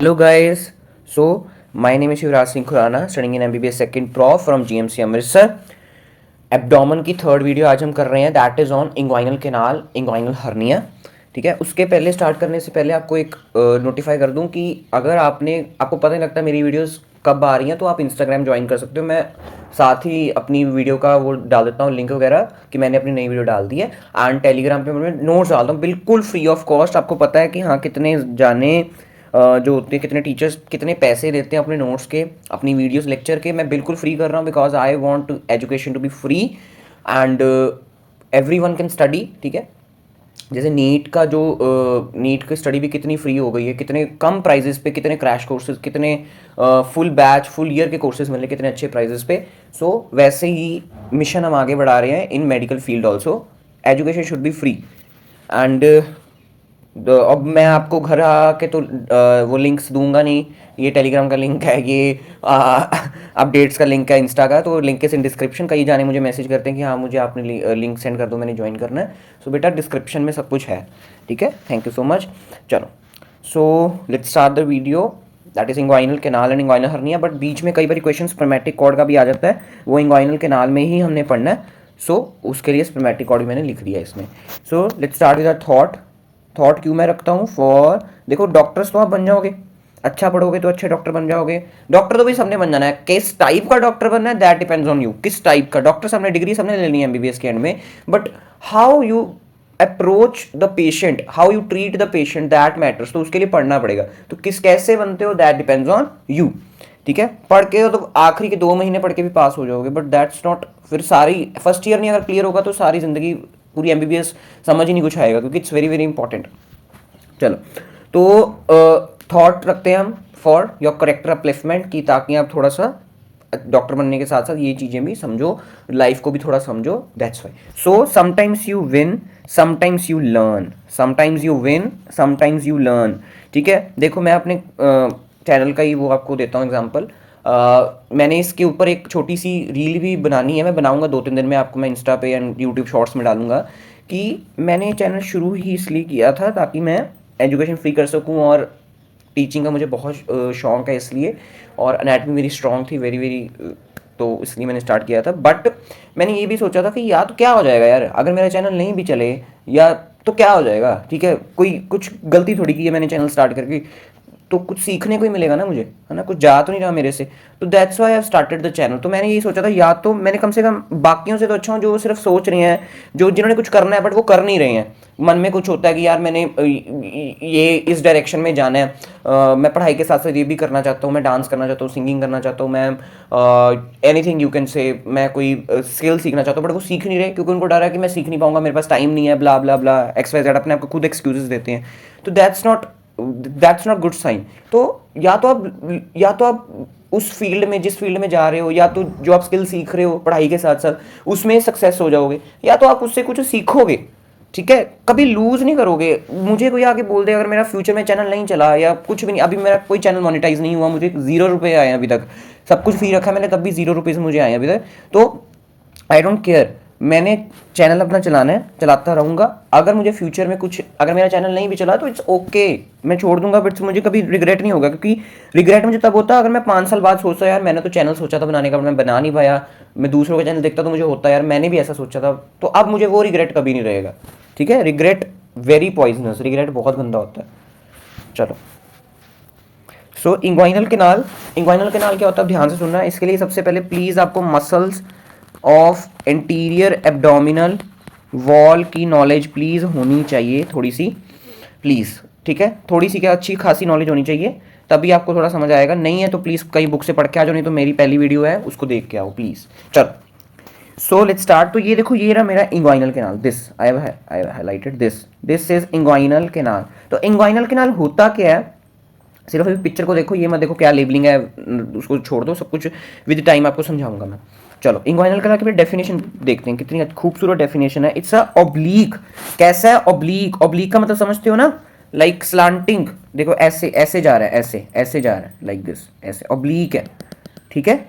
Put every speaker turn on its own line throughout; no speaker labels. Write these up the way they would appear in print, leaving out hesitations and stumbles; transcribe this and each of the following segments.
Hello guys, so my name is Yuvraj Singh Khurana, studying in MBBS second prof from GMC Amritsar. Abdomen की third video आज हम कर रहे हैं, that is on inguinal canal, inguinal hernia. ठीक है, उसके पहले स्टार्ट करने से पहले आपको एक नोटिफाई कर दूं कि अगर आपको पता नहीं लगता मेरी वीडियोस कब आ रही हैं तो आप इंस्टाग्राम ज्वाइन कर सकते हो। मैं साथ ही अपनी वीडियो का वो डाल देता हूँ लिंक वगैरह कि मैंने अपनी नई वीडियो डाल दी है। एंड टेलीग्राम पे मैं नोट्स डालता हूँ बिल्कुल फ्री ऑफ कॉस्ट। आपको पता है कि हाँ कितने जाने जो होते हैं, कितने टीचर्स कितने पैसे देते हैं अपने नोट्स के, अपनी वीडियोस लेक्चर के। मैं बिल्कुल फ्री कर रहा हूँ because I want education to be free and everyone can study. ठीक है, जैसे नीट का जो नीट की स्टडी भी कितनी फ्री हो गई है, कितने कम प्राइजेस पे कितने क्रैश कोर्सेज, कितने फुल बैच फुल ईयर के कोर्सेज मिले कितने अच्छे प्राइजेस पे। सो वैसे ही मिशन हम आगे बढ़ा रहे हैं इन medical field also. Education should be free and अब मैं आपको घर आके तो वो लिंक्स दूंगा नहीं। ये टेलीग्राम का लिंक है, ये अपडेट्स का लिंक है, इंस्टा का, तो लिंक इस इन डिस्क्रिप्शन। कई जाने मुझे मैसेज करते हैं कि हाँ मुझे आपने लिंक सेंड कर दो, मैंने ज्वाइन करना है। सो बेटा डिस्क्रिप्शन में सब कुछ है। ठीक है, थैंक यू सो मच। चलो, so let's start the video. That is inguinal canal and inguinal hernia. But बीच में कई बार क्वेश्चन स्पर्मेटिक कॉर्ड का भी आ जाता है, वो इंग्वाइनल कैनाल में ही हमने पढ़ना है। सो उसके लिए स्पर्मेटिक कॉर्ड भी मैंने लिख दिया इसमें। सो let's start with a thought क्यों मैं रखता हूँ फॉर, देखो डॉक्टर्स तो आप बन जाओगे, अच्छा पढ़ोगे तो अच्छे डॉक्टर बन जाओगे। डॉक्टर तो भाई सबने बन जाना है, किस टाइप का डॉक्टर बनना है दैट डिपेंड्स ऑन यू। किस टाइप का डॉक्टर, सबने डिग्री सबने लेनी है एमबीबीएस के एंड में, but how you approach the patient, how you treat the patient, that matters. तो उसके लिए पढ़ना पड़ेगा। तो किस कैसे बनते हो दैट डिपेंड्स ऑन यू। ठीक है, पढ़ के तो आखिरी के 2 महीने पढ़ के भी पास हो जाओगे, बट दैट्स नॉट, फिर सारी फर्स्ट ईयर नहीं अगर क्लियर होगा तो सारी जिंदगी पूरी एमबीबीएस समझ ही नहीं कुछ आएगा, क्योंकि इट्स वेरी वेरी इंपॉर्टेंट। चलो, तो थॉट रखते हैं हम फॉर योर करेक्टर अपलिफ्टमेंट की, ताकि आप थोड़ा सा डॉक्टर बनने के साथ साथ ये चीज़ें भी समझो, लाइफ को भी थोड़ा समझो। That's why. So sometimes you win, sometimes you learn, sometimes you win, sometimes you learn. ठीक है, देखो मैं अपने चैनल का ही वो आपको देता हूँ एग्जाम्पल। मैंने इसके ऊपर एक छोटी सी रील भी बनानी है, मैं बनाऊंगा 2-3 दिन में, आपको मैं इंस्टा पे एंड यूट्यूब शॉर्ट्स में डालूंगा। कि मैंने चैनल शुरू ही इसलिए किया था ताकि मैं एजुकेशन फ्री कर सकूं, और टीचिंग का मुझे बहुत शौक है इसलिए, और एनाटमी मेरी स्ट्रॉन्ग थी वेरी वेरी, तो इसलिए मैंने स्टार्ट किया था। बट मैंने ये भी सोचा था कि या तो क्या हो जाएगा यार अगर मेरा चैनल नहीं भी चले, या तो क्या हो जाएगा। ठीक है, कोई कुछ गलती थोड़ी की है मैंने चैनल स्टार्ट करके, तो कुछ सीखने को ही मिलेगा ना मुझे, है ना, कुछ जा तो नहीं रहा मेरे से। तो that's why I have started the channel. तो मैंने यही सोचा था, या तो मैंने कम से कम बाकियों से तो अच्छा हूँ जो सिर्फ सोच रहे हैं, जो जिन्होंने कुछ करना है बट वो कर नहीं रहे हैं। मन में कुछ होता है कि यार मैंने ये इस डायरेक्शन में जाना है, मैं पढ़ाई के साथ साथ ये भी करना चाहता हूँ, मैं डांस करना चाहता हूँ, सिंगिंग करना चाहता हूँ, मैं एनीथिंग यू कैन से, मैं कोई स्किल सीखना चाहता हूँ, बट वो सीख नहीं रहे क्योंकि उनको डर है कि मैं सीख नहीं पाऊंगा, मेरे पास टाइम नहीं है, ब्ला ब्ला ब्ला एक्स वाई जेड, अपने आप को खुद एक्सक्यूजेस देते हैं। तो दैट्स नॉट गुड साइन। तो या तो आप उस फील्ड में, जिस फील्ड में जा रहे हो, या तो जो आप स्किल सीख रहे हो पढ़ाई के साथ साथ उसमें सक्सेस हो जाओगे, या तो आप उससे कुछ सीखोगे। ठीक है, कभी लूज नहीं करोगे। मुझे कोई आके बोल दे अगर मेरा फ्यूचर में चैनल नहीं चला या कुछ भी नहीं, अभी मेरा कोई चैनल मोनेटाइज नहीं हुआ, मुझे 0 रुपये आए हैं अभी तक, सब कुछ फ्री रखा है मैंने तब भी 0 रुपये से मुझे आए हैं अभी तक, तो आई डोंट केयर। मैंने चैनल अपना चलाना है, चलाता रहूँगा। अगर मुझे फ्यूचर में कुछ, अगर मेरा चैनल नहीं भी चला तो इट्स ओके, मैं छोड़ दूंगा, बट मुझे कभी रिग्रेट नहीं होगा। क्योंकि रिग्रेट मुझे तब होता है अगर मैं 5 साल बाद सोचता यार मैंने तो चैनल सोचा था बनाने का, मैं बना नहीं पाया, मैं दूसरों का चैनल देखता तो मुझे होता यार मैंने भी ऐसा सोचा था, तो अब मुझे वो रिग्रेट कभी नहीं रहेगा। ठीक है, रिग्रेट वेरी पॉइजनस, रिग्रेट बहुत गंदा होता है। चलो, सो इंग्वाइनल कैनाल, इंग्वाइनल कैनाल क्या होता है ध्यान से सुनना। इसके लिए सबसे पहले प्लीज आपको muscles of anterior abdominal wall की नॉलेज प्लीज होनी चाहिए, थोड़ी सी प्लीज। ठीक है, थोड़ी सी क्या, अच्छी खासी नॉलेज होनी चाहिए, तभी आपको थोड़ा समझ आएगा। नहीं है तो प्लीज कहीं बुक से पढ़ के आ जाओ, नहीं तो मेरी पहली वीडियो है उसको देख के आओ प्लीज। चलो, सो लेट्स स्टार्ट। तो ये देखो, ये रहा मेरा inguinal canal, this I have highlighted, this is inguinal canal. तो इंग्वाइनल कैनाल होता क्या है, सिर्फ अभी पिक्चर को देखो, ये मत देखो क्या लेबलिंग है, उसको छोड़ दो, सब कुछ विद टाइम आपको समझाऊंगा मैं। चलो, इंग्वाइनल कैनाल की डेफिनेशन देखते हैं, कितनी खूबसूरत डेफिनेशन है। It's a oblique. कैसा है ऑब्लीक? ऑब्लीक का मतलब समझते हो ना, लाइक स्लांटिंग। देखो ऐसे ऐसे जा रहा है, ऐसे ऐसे जा रहा है, लाइक दिस, ऐसे ऑब्लीक है। ठीक है,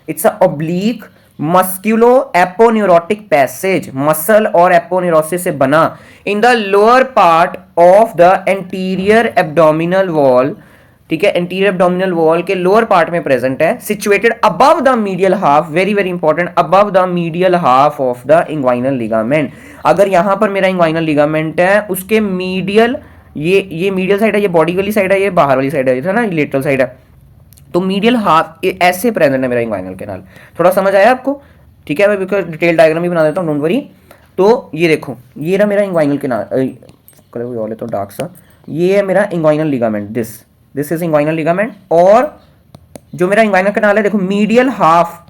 it's a oblique musculo aponeurotic passage, muscle और एपोन्यूरोसिस से बना, in the lower part of the anterior abdominal wall ठीक है, एंटीरियर एब्डोमिनल वॉल के लोअर पार्ट में प्रेजेंट है, situated above the medial half, very very important, above the medial half of the inguinal ligament. अगर यहां पर मेरा inguinal ligament है, उसके मीडियल, ये मीडियल साइड है, ये बॉडी वाली साइड है, ये बाहर वाली साइड है ना, ये लेटरल साइड है, तो मीडियल हाफ ऐसे प्रेजेंट है मेरा इंग्वाइनल कैनाल। थोड़ा समझ आया आपको? ठीक है, मैं बिकॉज डिटेल डायग्राम भी बना देता हूँ, डोंट वरी। तो ये देखो, ये रहा मेरा इंग्वाइनल कैनाल, कलर कोई और ले तो डार्क सा, ये है मेरा inguinal ligament, this is inguinal ligament. और जो मेरा इंग्वाइनल कैनाल है, देखो medial half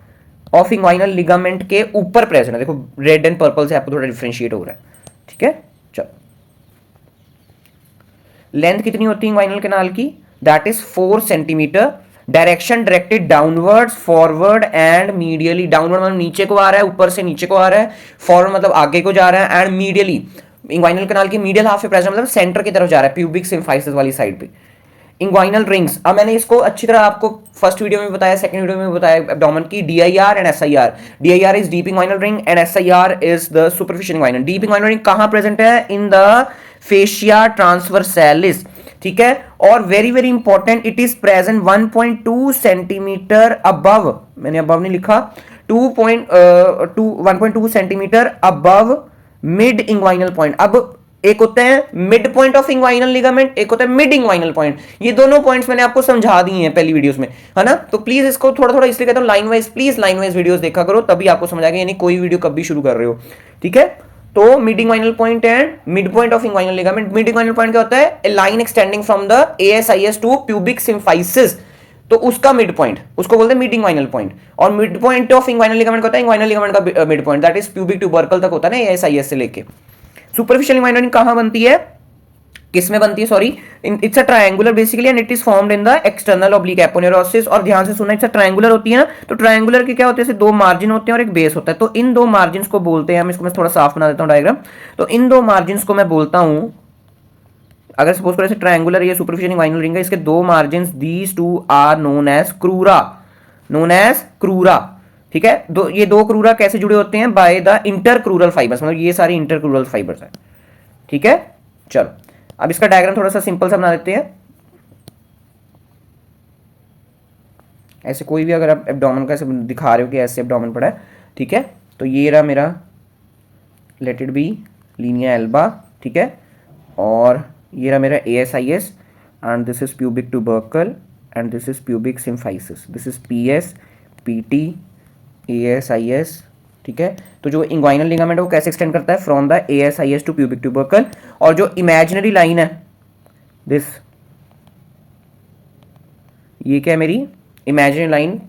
of inguinal ligament के ऊपर प्रेजेंट है, देखो रेड एंड पर्पल से आपको थोड़ा डिफरेंशिएट हो रहा है। ठीक है, चलो, लेंथ कितनी होती है इंग्वाइनल कैनाल की? That is 4 centimetre. Direction directed downwards, forward and medially. Downward मतलब नीचे को आ रहा है, ऊपर से नीचे को आ रहा है, फॉरवर्ड मतलब आगे को जा रहा है, एंड मीडियली इंग्वाइनल कैनाल की मीडियल हाफ पे प्रेजेंट मतलब सेंटर की तरफ जा रहा है, प्यूबिक सिम्फाइसिस वाली साइड पे। इंग्वाइनल रिंग्स, अब मैंने इसको अच्छी तरह आपको फर्स्ट वीडियो में बताया, सेकंड वीडियो में बताया एब्डोमेन की, DIR and SIR। DIR is deep inguinal ring and SIR is the superficial inguinal. Deep inguinal ring कहां प्रेजेंट है? In the fascia transversalis. ठीक है, और very very important, it is present 1.2 centimetre above, मैंने above नहीं लिखा, 1.2 centimetre above mid inguinal point. अब एक होता है mid point of inguinal ligament, एक होता है मिड इंग्वाइनल पॉइंट। ये दोनों पॉइंट्स मैंने आपको समझा दिए हैं पहली वीडियोस में, है ना? तो प्लीज इसको थोड़ा थोड़ा इसलिए कहता हूं line wise, please line wise videos देखा करो, तभी आपको समझ आएगा, यानी कोई वीडियो कभी शुरू कर रहे हो। ठीक है, तो mid inguinal point and mid point of inguinal ligament. Mid inguinal point क्या होता है? A line extending from the ASIS to pubic symphysis, तो उसका मिड पॉइंट, उसको बोलते हैं मिड इंग्वाइनल पॉइंट। और mid point of inguinal ligament का होता है इंग्वाइनल लिगामेंट का mid point, that is pubic tubercle तक होता है ना ASIS से लेके। सुपरफिशियल इंग्वाइनल रिंग कहां बनती है, किसमें बनती है, sorry, it's a triangular basically and it is formed in the external oblique aponeurosis. और ध्यान से सुनना, इट्स अ ट्रायंगुलर होती है ना, तो ट्रायंगुलर के क्या होते हैं, दो मार्जिन होते हैं और एक बेस होता है, तो इन दो मार्जिन को बोलते हैं हम, इसको मैं थोड़ा साफ बना देता हूं डायग्राम, तो इन दो मार्जिन को मैं बोलता हूं, अगर सपोज करो ऐसे ट्रायंगुलर ये सुपरफिशियल इंग्वाइनल रिंग है, इसके दो margin, these two are known as crura, known as crura. ठीक है, ये दो क्रूरा कैसे जुड़े होते हैं? बाय द इंटरक्रूरल फाइबर्स, मतलब ये सारी इंटरक्रूरल फाइबर्स है। ठीक है, चलो, अब इसका डायग्राम थोड़ा सा सिंपल सा बना देते हैं। ऐसे कोई भी अगर आप एब्डोमेन का ऐसे दिखा रहे हो कि ऐसे एब्डोमेन पड़ा है, ठीक है, तो ये रहा मेरा, let it be Linnaea Elba, ठीक है, और ये रहा मेरा ASIS and this is pubic tubercle and this is pubic symphysis, this is PS, PT, ASIS। ठीक है, तो जो इंग्वाइनल लिगामेंट है वो कैसे एक्सटेंड करता है? From the ASIS to pubic tubercle. और जो इमेजिनरी लाइन है दिस, ये क्या है मेरी imaginary line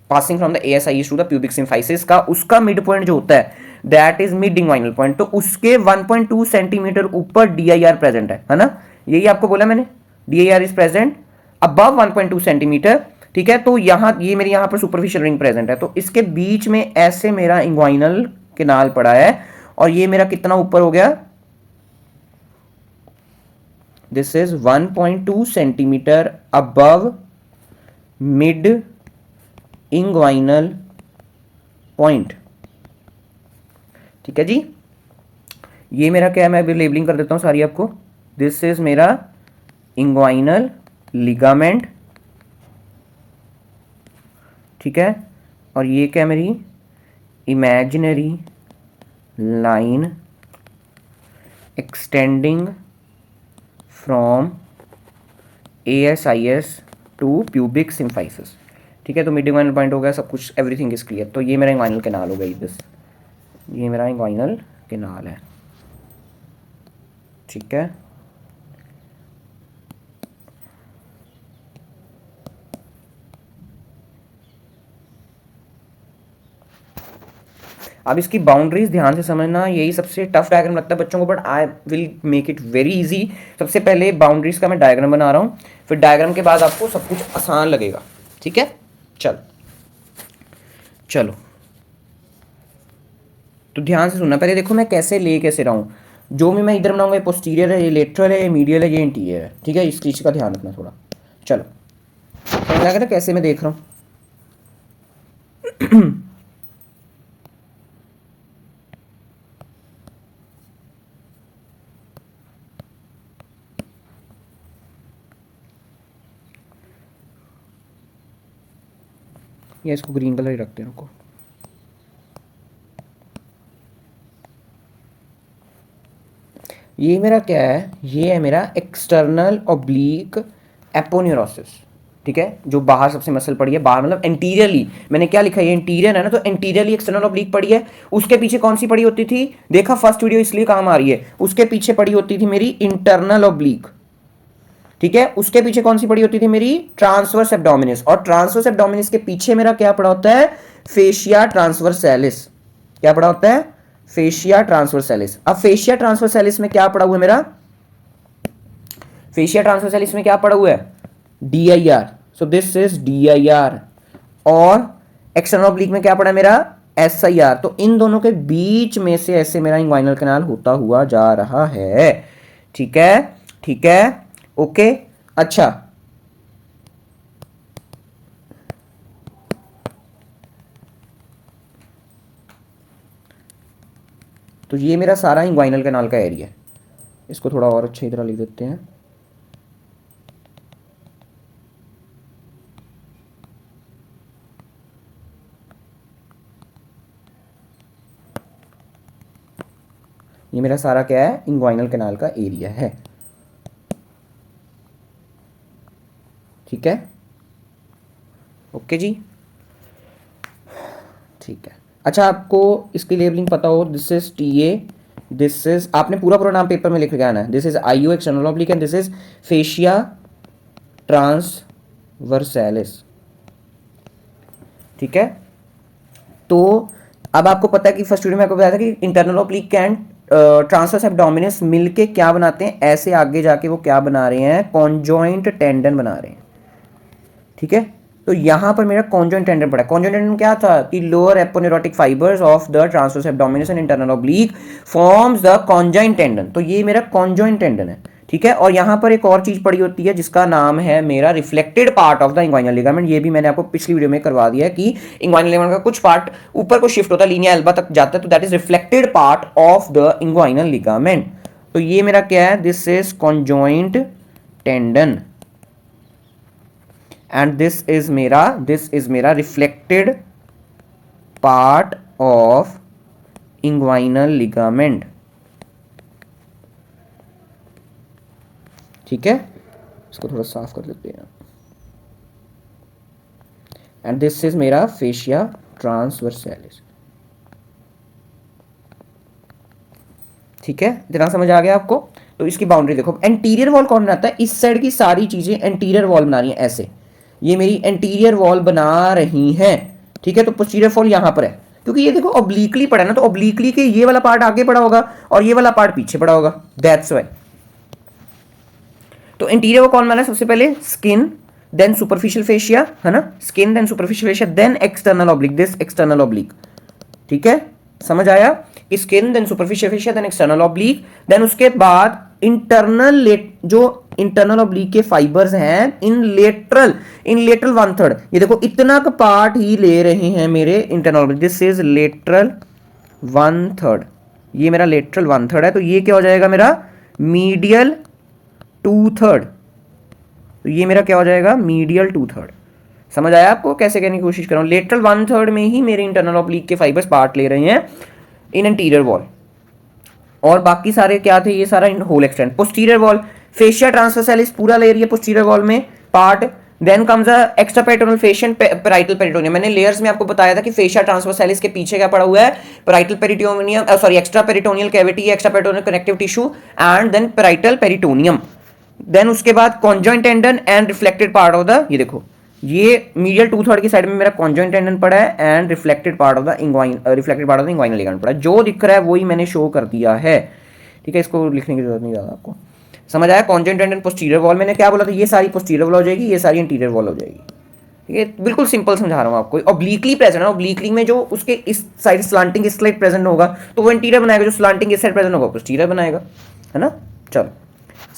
passing from the ASIS to the pubic symphysis का, उसका मिड पॉइंट जो होता है that is mid inguinal point, तो उसके 1.2 सेंटीमीटर ऊपर DIR प्रेजेंट है ना, यही आपको बोला मैंने, DIR is present above 1.2 centimetre. ठीक है, तो यहां ये मेरी यहां पर सुपरफिशियल रिंग प्रेजेंट है, तो इसके बीच में ऐसे मेरा इंग्वाइनल कैनाल पड़ा है, और ये मेरा कितना ऊपर हो गया? This is 1.2 centimetre above mid inguinal point. ठीक है जी, ये मेरा क्या है, मैं अभी लेबलिंग कर देता हूं सारी आपको। दिस इज मेरा इंग्वाइनल लिगामेंट, ठीक है, और ये क्या है मेरी imaginary line extending from ASIS to pubic symphysis. ठीक है, तो मिड इंग्वाइनल पॉइंट हो गया, सब कुछ, एवरीथिंग इज क्लियर। तो ये मेरा इंग्वाइनल कैनाल हो गई, दिस, ये मेरा इंग्वाइनल कैनाल है। ठीक है, अब इसकी बाउंड्रीज ध्यान से समझना, यही सबसे टफ डायग्राम लगता है बच्चों को, but I will make it very easy. सबसे पहले बाउंड्रीज का मैं डायग्राम बना रहा हूँ, फिर डायग्राम के बाद आपको सब कुछ आसान लगेगा। ठीक है, चलो चलो, तो ध्यान से सुनना, पहले देखो मैं कैसे कैसे रहा हूँ, जो भी मैं इधर बनाऊंगा, ये पोस्टीरियर है, ये लेटरल है, ये मीडियल है, ये इंटीरियर है। ठीक है, इस चीज़ का ध्यान रखना थोड़ा। चलो, समझ आ गया ना कैसे मैं देख रहा हूँ? या इसको ग्रीन कलर ही रखते हैं, रुको। ये मेरा क्या है, ये है मेरा एक्सटर्नल ऑब्लिक एपोन्यूरोसिस, ठीक है, जो बाहर सबसे मसल पड़ी है, बाहर मतलब एंटीरियरली, मैंने क्या लिखा है, ये इंटीरियर है ना, तो एंटीरियरली एक्सटर्नल ऑब्लिक पड़ी है। उसके पीछे कौन सी पड़ी होती थी, देखा फर्स्ट वीडियो इसलिए काम आ रही है, उसके पीछे पड़ी होती थी मेरी इंटरनल ऑब्लिक, ठीक है। उसके पीछे कौन सी पड़ी होती थी मेरी, ट्रांसवर्स एब्डोमिनिस, और ट्रांसवर्स एब्डोमिनिस के पीछे मेरा क्या पड़ा होता है, फेशिया ट्रांसवर्सैलिस। क्या पड़ा होता है, फेशिया ट्रांसवर्सैलिस। अब फेशिया ट्रांसवर्सैलिस में क्या पड़ा हुआ है मेरा, फेशिया ट्रांसवर्सैलिस में क्या पड़ा हुआ है, DIR, so this is DIR। और एक्सटर्नल ऑब्लिक में क्या पड़ा मेरा, SIR। तो इन दोनों के बीच में से ऐसे मेरा इंग्वाइनल कैनाल होता हुआ जा रहा है, ठीक है, ठीक है, ओके। अच्छा, तो ये मेरा सारा इंग्वाइनल कैनाल का एरिया है। इसको थोड़ा और अच्छी तरह लिख देते हैं। ये मेरा सारा क्या है, इंग्वाइनल कैनाल का एरिया है, ठीक है, ओके जी, ठीक है। अच्छा, आपको इसकी लेबलिंग पता हो, this is TA, this is, आपने पूरा नाम पेपर में लिख के आना है, this is IO external oblique and this is fascia transversalis, ठीक है। तो अब आपको पता है कि फर्स्ट वीडियो में आपको बताया था कि internal oblique and transverse abdominis मिलके क्या बनाते हैं, ऐसे आगे जाके वो क्या बना रहे हैं, कॉन्जॉइंट टेंडन बना रहे हैं, ठीक है। तो यहां पर मेरा कॉन्जॉइंट टेंडन पड़ा है। कॉन्जॉइंट टेंडन क्या था कि lower aponeurotic fibres of the transverse abdominis and internal oblique forms the conjoint tendon. तो ये मेरा कॉन्जॉइंट टेंडन है, ठीक है। और यहां पर एक और चीज पड़ी होती है जिसका नाम है मेरा reflected part of the inguinal ligament. ये भी मैंने आपको पिछली वीडियो में करवा दिया है कि इंग्वाइनल लिगामेंट का कुछ पार्ट ऊपर को शिफ्ट होता है, लीनिया एल्बा तक जाता है, तो that is reflected part of the inguinal ligament. तो ये मेरा क्या है, this is conjoint tendon and this is मेरा reflected part of inguinal ligament, ठीक है। इसको थोड़ा साफ कर लेते हैं। and this is मेरा fascia transversalis, ठीक है, इतना समझ आ गया आपको। तो इसकी बाउंड्री देखो, एंटीरियर वॉल कौन बनाता है, इस साइड की सारी चीजें एंटीरियर वॉल बना रही है, ऐसे ये मेरी एंटीरियर वॉल बना रही हैं, ठीक है। तो पोस्टीरियर वॉल यहां पर है, क्योंकि ये देखो ऑब्लिकली पड़ा है ना, तो ऑब्लिकली के ये वाला पार्ट आगे पड़ा होगा और ये वाला पार्ट पीछे पड़ा होगा, दैट्स व्हाई। तो इंटीरियर वॉल कौन बना है, सबसे पहले स्किन, देन सुपरफिशियल फेशिया, है ना, skin then superficial fascia, then external oblique, this external oblique, ठीक है, समझ आया। Skin then superficial fascia then external oblique, then उसके बाद इंटरनल, जो इंटरनल ऑब्लिक के फाइबर्स हैं इन लेटरल 1/3, ये देखो इतना का पार्ट ही ले रहे हैं मेरे internal oblique, this is lateral 1/3, ये मेरा लेटरल 1/3 है। तो ये क्या हो जाएगा मेरा मीडियल 2/3, तो ये मेरा क्या हो जाएगा मीडियल 2/3। समझ आया आपको कैसे कहने की कोशिश कर रहा हूं, लेटरल 1/3 में ही मेरे इंटरनल ऑब्लिक के फाइबर्स पार्ट ले रहे हैं इन एंटीरियर वॉल, और बाकी सारे क्या थे, ये सारा in whole extend. Posterior wall, fascia transversalis पूरा ले रही है पोस्टीरियर वॉल में part, then comes a extra peritoneal fascia, parietal peritoneum. मैंने लेयर्स में आपको बताया था कि फेशिया ट्रांसवर्सैलिस के पीछे क्या पड़ा हुआ है, parietal peritoneum, sorry extra peritoneal cavity, extra peritoneal connective tissue and then parietal peritoneum. Then उसके बाद conjoint tendon and reflected part of the, ये देखो ये मीडियल 2/3 की साइड में मेरा कॉन्जॉइंट टेंडन पड़ा है and reflected part of the inguinal ligament पड़ा है। जो दिख रहा है वही मैंने शो कर दिया है, ठीक है, इसको लिखने की जरूरत नहीं ज़्यादा आपको। समझ आया, कॉन्जॉइंट टेंडन पोस्टीरियर वॉल, मैंने क्या बोला था, ये सारी पोस्टीरियर वॉल हो जाएगी, ये सारी इंटीरियर वॉल हो जाएगी, ठीक है, बिल्कुल सिंपल समझा रहा हूँ आपको। ऑब्लिकली प्रेजेंट है, ऑब्लिकली में जो उसके इस साइड स्लांटिंग इस साइड प्रेजेंट होगा तो वो इंटीरियर बनाएगा, जो स्लांटिंग इस साइड प्रेजेंट होगा पोस्टीरियर बनाएगा, है ना। चलो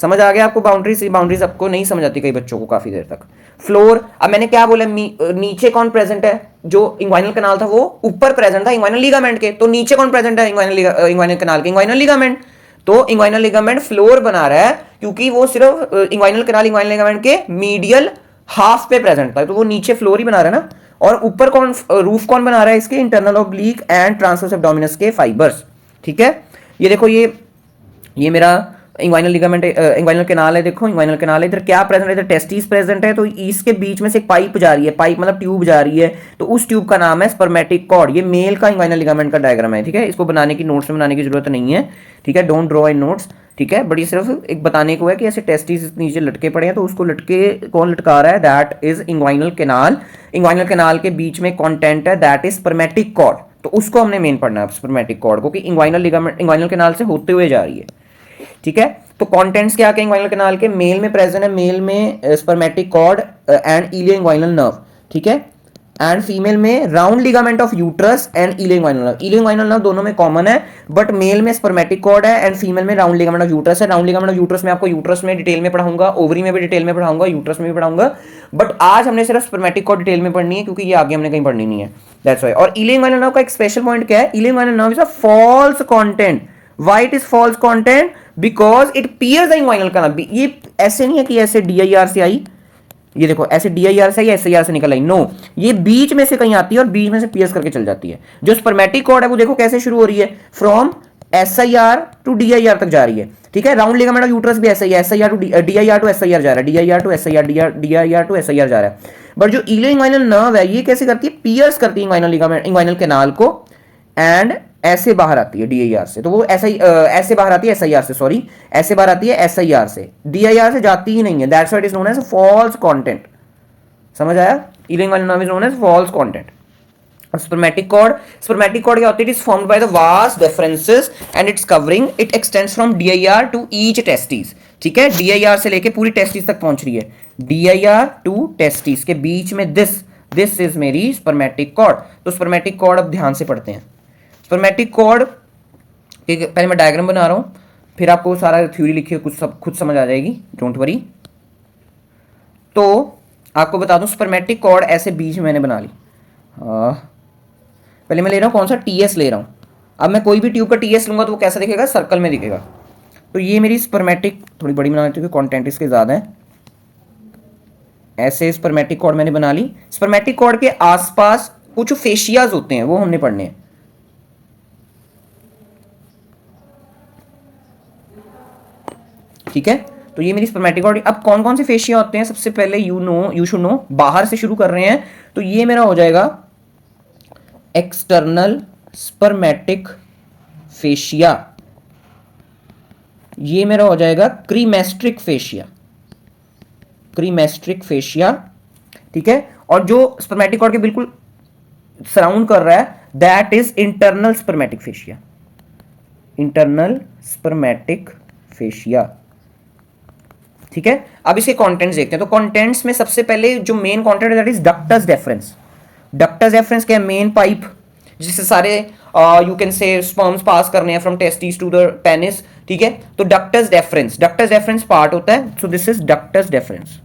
समझ आ गया आपको, बाउंड्रीज आपको नहीं समझ आती कई बच्चों को काफी देर तक। फ्लोर, अब मैंने क्या बोला, नीचे कौन प्रेजेंट है, जो इंग्वाइनल कैनाल था वो ऊपर प्रेजेंट था इंग्वाइनल लिगामेंट के, तो नीचे कौन प्रेजेंट है इंग्वाइनल कैनाल के, इंग्वाइनल लिगामेंट। तो इंग्वाइनल लिगामेंट फ्लोर बना रहा है क्योंकि वो सिर्फ इंग्वाइनल कैनाल इंग्वाइनल लिगामेंट के मीडियल हाफ पे प्रेजेंट था, तो वो नीचे फ्लोर ही बना रहा है ना। और ऊपर कौन रूफ कौन बना रहा है इसके, internal oblique and transverse abdominis के फाइबर्स। ठीक है, ये देखो ये मेरा इंग्वाइनल लिगामेंट, इंग्वाइनल कैनाल है। देखो इंग्वाइनल कैनाल है, इधर क्या प्रेजेंट है, इधर टेस्टिस प्रेजेंट है, तो इसके बीच में से एक पाइप जा रही है, पाइप मतलब ट्यूब जा रही है, तो उस ट्यूब का नाम है स्पर्मेटिक कॉर्ड। ये मेल का इंग्वाइनल लिगामेंट का डायग्राम है। ठीक है, इसको बनाने की नोट्स में बनाने की जरूरत नहीं है। ठीक है, डोंट ड्रॉ इन नोट्स। ठीक है, बट ये सिर्फ एक बताने को है कि ऐसे टेस्टिस नीचे लटके पड़े हैं, तो उसको लटके कौन लटका रहा है, that is inguinal canal. Inguinal canal के बीच में कंटेंट है दैट इज स्पर्मेटिक कॉर्ड, तो उसको हमने मेन पढ़ना है स्पर्मेटिक कॉर्ड को, कि इंग्वाइनल लिगामेंट इंग्वाइनल कैनाल से होते हुए जा रही है। ठीक है, तो कंटेंट्स क्या क्या इंग्वाइनल कैनाल के, मेल में प्रेजेंट है, मेल में spermatic cord and ilio inguinal nerve. ठीक है, एंड फीमेल में round ligament of uterus and ilio inguinal nerve. Ilio inguinal nerve दोनों में कॉमन है, बट मेल में स्पर्मेटिक कॉर्ड है एंड फीमेल में राउंड लिगामेंट ऑफ यूट्रस है। राउंड लिगामेंट ऑफ यूट्रस में आपको यूट्रस में डिटेल में पढ़ाऊंगा, ओवरी में भी डिटेल में पढ़ाऊंगा, यूट्रस में भी पढ़ाऊंगा, बट आज हमने सिर्फ स्पर्मेटिक कॉर्ड डिटेल में पढ़नी है, क्योंकि ये आगे हमने कहीं पढ़नी नहीं है, दैट्स व्हाई। और इलियो इंग्वाइनल नर्व का एक स्पेशल पॉइंट क्या है, ilio inguinal nerve is a false content. Why it is false content? Because it pierces the inguinal canal। ये ऐसे नहीं है कि ऐसे DIR से आई, ये देखो ऐसे DIR से आई, SIR से निकल आई, नो, ये बीच में से कहीं आती है और बीच में से पियर्स करके चल जाती है। जो स्पर्मेटिक कॉर्ड है वो देखो कैसे शुरू हो रही है, फ्रॉम SIR टू DIR तक जा रही है। ठीक है, राउंड लिगामेंट ऑफ यूट्रस भी ऐसा ही है, SIR to DIR to SIR जा रहा है, DIR to SIR, DIR to SIR जा रहा है। बट जो इलियो इंग्वाइनल नर्व है ये कैसे करती है, पियर्स करती है इंग्वाइनल लिगामेंट, इंग्वाइनल कैनाल को, एंड ऐसे बाहर आती है DIR से, तो वो ऐसे बाहर आती है SIR से, सॉरी ऐसे बाहर आती है SIR से, DIR से जाती ही नहीं है, that's why it is known as false content. समझ आया, ilio inguinal nerve is known as false content. Spermatic cord क्या होती है, it is formed by the vas deferens and its covering, it extends from DIR to each testis. ठीक है, DIR से लेके पूरी टेस्टिस तक पहुंच रही है, DIR टू टेस्टिस के बीच में दिस इज मेरी स्पर्मेटिक कॉर्ड। तो स्पर्मेटिक कॉर्ड अब ध्यान से पढ़ते हैं। स्पर्मेटिक कॉर्ड पहले मैं डायग्राम बना रहा हूं, फिर आपको सारा थ्योरी लिखिए, कुछ सब खुद समझ आ जाएगी, डोंट वरी। तो आपको बता दूं स्पर्मेटिक कॉर्ड ऐसे बीच में मैंने बना ली। पहले मैं ले रहा हूं कौन सा, TS ले रहा हूं। अब मैं कोई भी ट्यूब का TS लूंगा तो वो कैसा दिखेगा, सर्कल में दिखेगा। तो ये मेरी स्पर्मेटिक, थोड़ी बड़ी बना लेती हूँ, कॉन्टेंट इसके ज़्यादा है। ऐसे स्पर्मेटिक कॉर्ड मैंने बना ली। स्पर्मेटिक कॉर्ड के आसपास कुछ फेशियाज होते हैं, वो हमने पढ़ने हैं। ठीक है, तो ये मेरी स्पर्मेटिक कॉर्ड। अब कौन कौन से फेशिया होते हैं, सबसे पहले यू शुड नो, बाहर से शुरू कर रहे हैं, तो ये मेरा हो जाएगा एक्सटर्नल स्पर्मेटिक फेशिया, ये मेरा हो जाएगा क्रीमेस्ट्रिक फेशिया, क्रीमेस्ट्रिक फेशिया। ठीक है, और जो स्पर्मेटिक कॉर्ड के बिल्कुल सराउंड कर रहा है that is internal spermatic fascia, internal spermatic fascia. ठीक है, अब इसके कंटेंट्स देखते हैं। तो कंटेंट्स में सबसे पहले जो मेन कंटेंट है that is ductus deferens. Ductus deferens क्या है, मेन पाइप जिससे सारे you can say sperms pass करने हैं from testis to the penis. ठीक है, तो डक्टस डेफरेंस पार्ट होता है, so this is ductus deferens.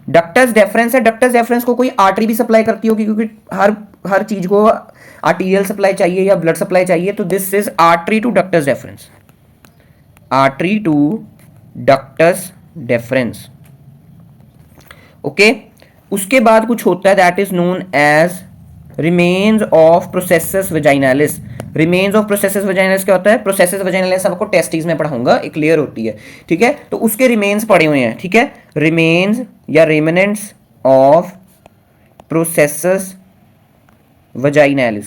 Ductus deferens है, डक्टस डेफरेंस को कोई आर्टरी भी सप्लाई करती होगी, क्योंकि हर चीज को आर्टीरियल सप्लाई चाहिए या ब्लड सप्लाई चाहिए, तो this is artery to ductus deferens, artery to ductus deferens. Okay, उसके बाद कुछ होता है that is known as remains of processus vaginalis. Remains of processus vaginalis क्या होता है, प्रोसेसस वेजाइनालिस आपको टेस्टिस में पढ़ाऊंगा, एक लेयर होती है। ठीक है, तो उसके रिमेन्स पड़े हुए हैं। ठीक है, रिमेन्स या रेमिनेंट्स ऑफ प्रोसेसस वेजाइनालिस,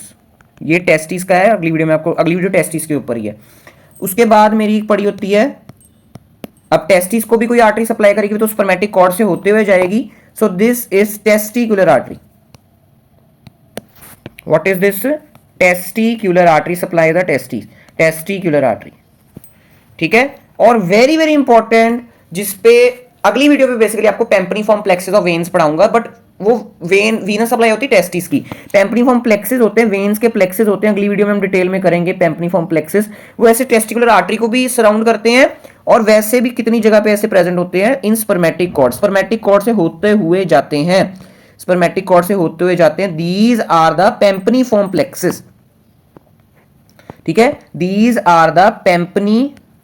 ये टेस्टिस का है। अगली वीडियो में आपको, अगली वीडियो टेस्टिस के ऊपर ही है। उसके बाद मेरी पड़ी होती है, अब टेस्टिस को भी कोई आर्टरी सप्लाई करेगी तो स्पर्मेटिक कॉर्ड से होते हुए जाएगी, सो this is testicular artery. What is this, testicular artery supply the testis, testicular artery. ठीक है, और वेरी वेरी इंपॉर्टेंट, जिसपे अगली वीडियो पे बेसिकली आपको पेम्पनीफॉर्म प्लेक्सेस ऑफ वेन्स पढ़ाऊंगा, बट वो वीनस सप्लाई होती है टेस्टिस की, पेम्पनीफॉर्म प्लेक्सेस होते हैं, वेन्स के प्लेक्सेस होते हैं। अगली वीडियो में हम डिटेल में करेंगे पेम्पनीफॉर्म प्लेक्सेस, वो ऐसे टेस्टिकुलर आर्टरी को भी सराउंड करते हैं, और वैसे भी कितनी जगह पे ऐसे प्रेजेंट होते हैं इन स्पर्मेटिक कॉर्ड, स्पर्मेटिक कॉर्ड से होते हुए जाते हैं, स्पर्मेटिक कॉर्ड से होते हुए जाते हैं। These are the pampiniform plexuses. ठीक है, these are the pampiniform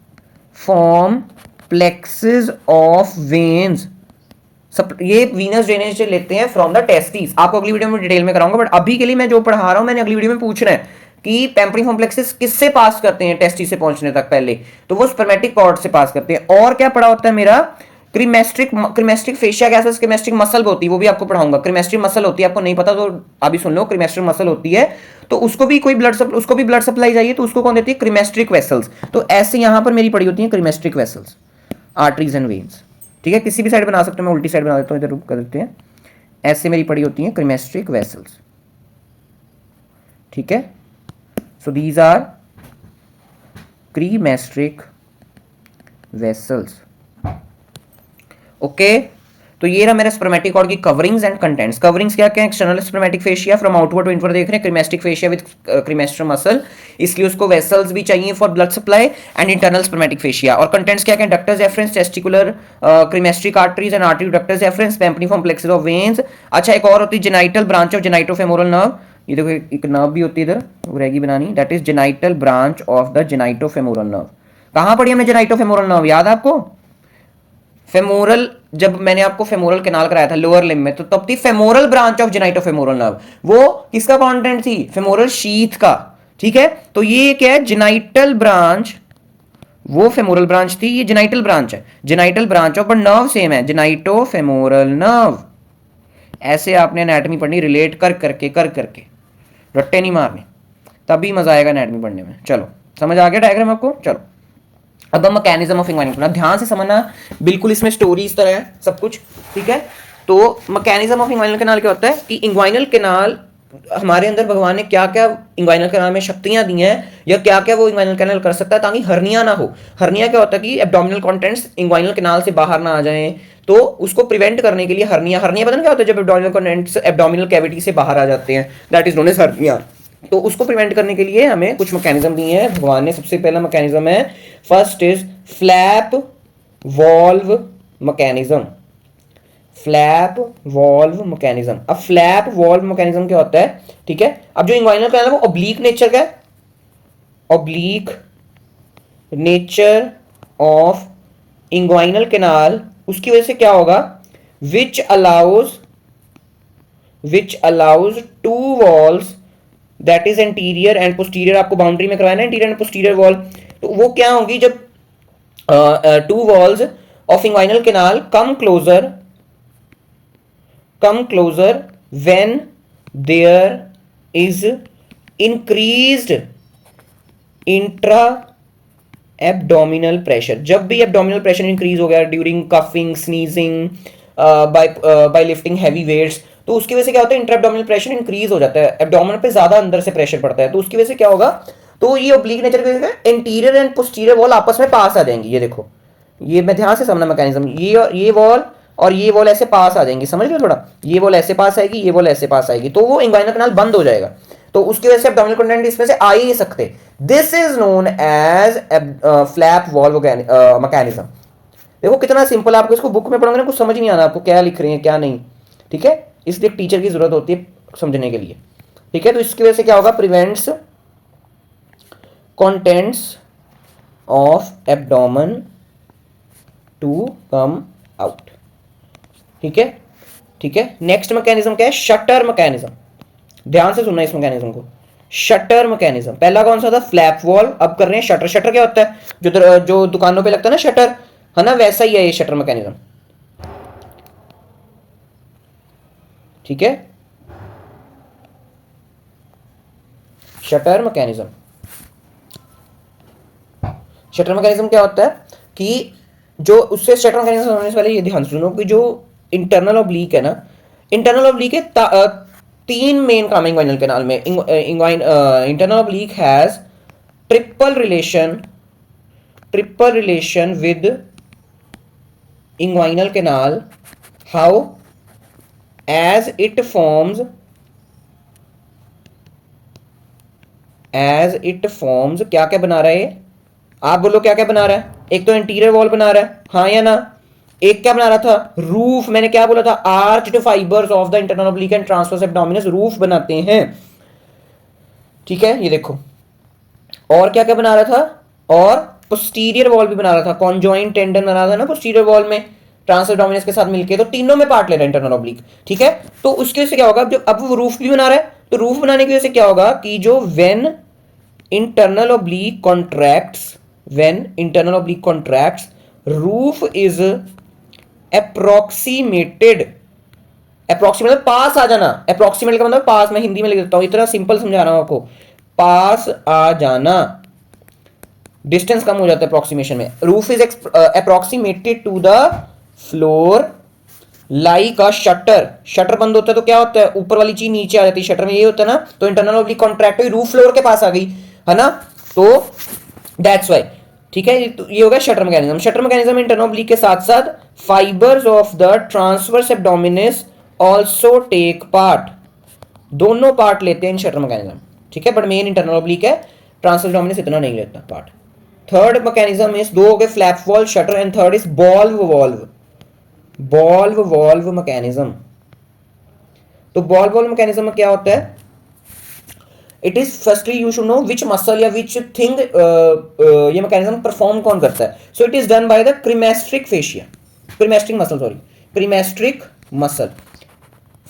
plexuses of veins ये वीनस ड्रेनेज लेते हैं फ्रॉम द टेस्टिस। आपको अगली वीडियो में डिटेल में कराऊंगा, बट अभी के लिए मैं जो पढ़ा रहा हूं, मैंने अगली वीडियो में पूछना है कि पैम्परिंग कॉम्प्लेक्सेस किससे पास करते हैं टेस्टिस से पहुंचने तक पहले, तो वो स्पर्मेटिक कॉर्ड से पास करते हैं। और क्या पढ़ा होता है मेरा, क्रीमेस्ट्रिक फेशिया गैसेस, क्रीमेस्ट्रिक मसल होती है, वो भी आपको पढ़ाऊंगा। क्रीमेस्ट्रिक मसल होती है, आपको नहीं पता तो अभी सुन लो। क्रीमेस्ट्रिक मसल होती है तो उसको भी ब्लड सप्लाई चाहिए, तो उसको कौन देती है, क्रीमेस्ट्रिक वेसल्स। तो ऐसे यहां पर मेरी पड़ी होती है क्रीमेस्ट्रिक वेसल्स, आर्टरीज एंड वेन्स। ठीक है, किसी भी साइड बना सकते हो, मैं उल्टी साइड बना देता हूं, इधर कर देते हैं। ऐसे मेरी पड़ी होती है क्रीमेस्ट्रिक वेसल्स। ठीक है, so these are cremasteric vessels. Okay, तो ये रहा मेरा स्पर्मेटिक कॉर्ड की कवरिंग्स एंड कंटेंट्स। कवरिंग्स क्या क्या है, external spermatic fascia from outward to inward देख रहे हैं, cremasteric fascia with cremaster muscle, इसलिए उसको वेसल्स भी चाहिए for blood supply, and internal spermatic fascia. और कंटेंट्स क्या क्या, ductus deferens, testicular cremasteric arteries and artery ductus deferens, pampiniform plexuses of veins. अच्छा, एक और होती है जेनाइटल ब्रांच ऑफ जेनाइटोफेमोरल नर्व। ये देखो एक नर्व भी होती है इधर, वो रहेगी बनानी, that is genital branch of the genitofemoral nerve. कहां पढ़ी हमने जेनाइटोफेमोरल नर्व, याद है आपको? फेमोरल, जब मैंने आपको फेमोरल कैनाल कराया था लोअर लिम्ब में, तो तब थी फेमोरल ब्रांच ऑफ जेनाइटोफेमोरल नर्व। वो किसका कंटेंट थी, फेमोरल शीथ का। ठीक है, तो ये क्या है, जेनाइटल ब्रांच, वो फेमोरल ब्रांच थी, ये जेनाइटल ब्रांच है, genital branch of, but nerve same है, जेनाइटोफेमोरल नर्व। ऐसे आपने एनाटॉमी पढ़नी, रिलेट कर करके रट्टे नहीं मारने, तभी मजा आएगा एनाटॉमी पढ़ने में। चलो समझ आ गया डायग्राम आपको? चलो अब हम मैकेनिज्म ऑफ इंग्वाइनल कैनाल, ध्यान से समझना, बिल्कुल इसमें स्टोरी इस तरह है सब कुछ। ठीक है, तो मैकेनिज्म ऑफ इंग्वाइनल कैनाल क्या होता है कि इंग्वाइनल कैनाल, हमारे अंदर भगवान ने क्या क्या इंग्वाइनल कैनाल में शक्तियां दी हैं, या क्या क्या वो इंग्वाइनल कैनाल कर सकता है ताकि हर्निया ना हो। हर्निया क्या होता है कि एब्डोमिनल कंटेंट्स इंग्वाइनल कैनाल से बाहर ना आ जाएं, तो उसको प्रिवेंट करने के लिए हर्निया पता नहीं क्या होता है, जब एब्डोमिनल कंटेंट्स एब्डोमिनल कैविटी से बाहर आ जाते हैं, that is known as hernia. तो उसको प्रिवेंट करने के लिए हमें कुछ मैकेनिज्म दिए हैं भगवान ने। सबसे पहला मैकेनिज्म है, first is flap valve mechanism. Flap valve mechanism. अब फ्लैप वॉल्व मैकेनिज्म क्या होता है? ठीक है, अब जो इंग्वाइनल कैनाल है वो ऑब्लीक नेचर का है, oblique nature of inguinal canal, उसकी वजह से क्या होगा, which allows two walls, that is anterior and posterior. आपको बाउंड्री में करवाया ना इंटीरियर एंड पोस्टीरियर वॉल, तो वो क्या होगी, जब two walls of inguinal canal come closer when there is increased intra abdominal pressure. जब भी एब्डोमिनल प्रेशर इंक्रीज हो गया during coughing, sneezing, by lifting heavy weights, तो उसकी वजह से क्या होता है, इंट्रा एब्डोमिनल प्रेशर इंक्रीज हो जाता है, एब्डोमिनल पे ज्यादा अंदर से प्रेशर पड़ता है, तो उसकी वजह से क्या होगा, तो ये ऑब्लीक नेचर की वजह से इंटीरियर एंड पोस्टीरियर वॉल आपस में पास आ जाएंगी। ये देखो, ये मैं ध्यान से समझना मैकेनिज्म, ये वॉल और ये वॉल ऐसे पास आ जाएंगी, समझ लो थोड़ा, ये वॉल ऐसे पास आएगी, ये वॉल ऐसे पास आएगी, तो वो इंग्वाइनल कैनाल बंद हो जाएगा, तो उसकी वजह से एब्डोमिनल कंटेंट इसमें से आ ही नहीं सकते। This is known as flap valve mechanism. देखो कितना सिंपल, आपको इसको बुक में पढ़ोगे ना कुछ समझ नहीं आना आपको क्या लिख रहे हैं क्या नहीं। ठीक है, इसलिए टीचर की जरूरत होती है समझने के लिए। ठीक है, तो इसकी वजह से क्या होगा, prevents contents of abdomen to come out. ठीक है, ठीक है, नेक्स्ट मैकेनिज्म क्या है, शटर मैकेनिज्म। ध्यान से सुनना इस मैकेनिज्म को, शटर मैकेनिज्म। पहला कौन सा था, फ्लैप वॉल। अब कर रहे हैं शटर। शटर क्या होता है, जो दुकानों पे लगता है ना शटर, है ना, वैसा ही है ये शटर मैकेनिज्म। ठीक है, शटर मैकेनिज्म। शटर मैकेनिज्म क्या होता है कि जो उससे शटर मैकेनिज्म समझने से पहले ये ध्यान सुनो कि जो इंटरनल ऑब्लीक है ना, इंटरनल ऑब्लीक है, तीन मेन काम है इंग्वाइनल कैनाल में। Internal oblique has triple relation with inguinal canal. How? As it forms क्या क्या बना रहा है, आप बोलो क्या क्या बना रहा है? एक तो इंटीरियर वॉल बना रहा है, हाँ या ना? एक क्या बना रहा था, रूफ। मैंने क्या बोला था, arched fibres of the internal oblique and transverse abdominis, roof बनाते हैं। ठीक है, ये देखो। और क्या क्या बना रहा था, और पोस्टीरियर वॉल भी बना रहा था, कॉन्जॉइंट टेंडन बना रहा था ना पोस्टीरियर वॉल में, ट्रांस एब्डोमिनस के साथ मिलके, तो तीनों में पार्ट ले रहा है इंटरनल ऑब्लिक, ठीक है। तो उसकी वजह से क्या होगा, जब अब वो रूफ भी बना रहा है, तो रूफ बनाने की वजह से क्या होगा कि जो when internal oblique contracts, when internal oblique contracts, roof is approximated, approximate मतलब पास आ जाना, अप्रोक्सीमेट का मतलब पास, मैं हिंदी में लिख देता हूं, इतना सिंपल समझा रहा हूं आपको, पास आ जाना, डिस्टेंस कम हो जाता है अप्रोक्सीमेशन में। Roof is approximated to the floor like a shutter, shutter बंद होता है तो क्या होता है, ऊपर वाली चीज नीचे आ जाती है, शटर में ये होता है ना, तो इंटरनल ऑब्लिक कॉन्ट्रैक्ट हुई, रूफ फ्लोर के पास आ गई, है ना, तो दैट्स वाई, ठीक है। तो ये होगा shutter mechanism. Shutter mechanism internal oblique के साथ साथ fibres of the transverse abdominis also take part, दोनों पार्ट लेते हैं इन शटर मैकेनिज्म, ठीक है, बट मेन इंटरनल ऑब्लिक है, ट्रांसवर्स एब्डोमिनस इतना नहीं लेता पार्ट। थर्ड मैकेनिज्म इज, दो हो गए flap valve shutter, and third is ball valve, ball valve mechanism. तो बॉल्व वॉल्व मैकेनिज्म में क्या होता है, it is firstly you should know which muscle या विच थिंग ये मैकेनिज्म परफॉर्म कौन करता है। So it is done by the cremasteric fascia, cremasteric muscle, sorry cremasteric muscle.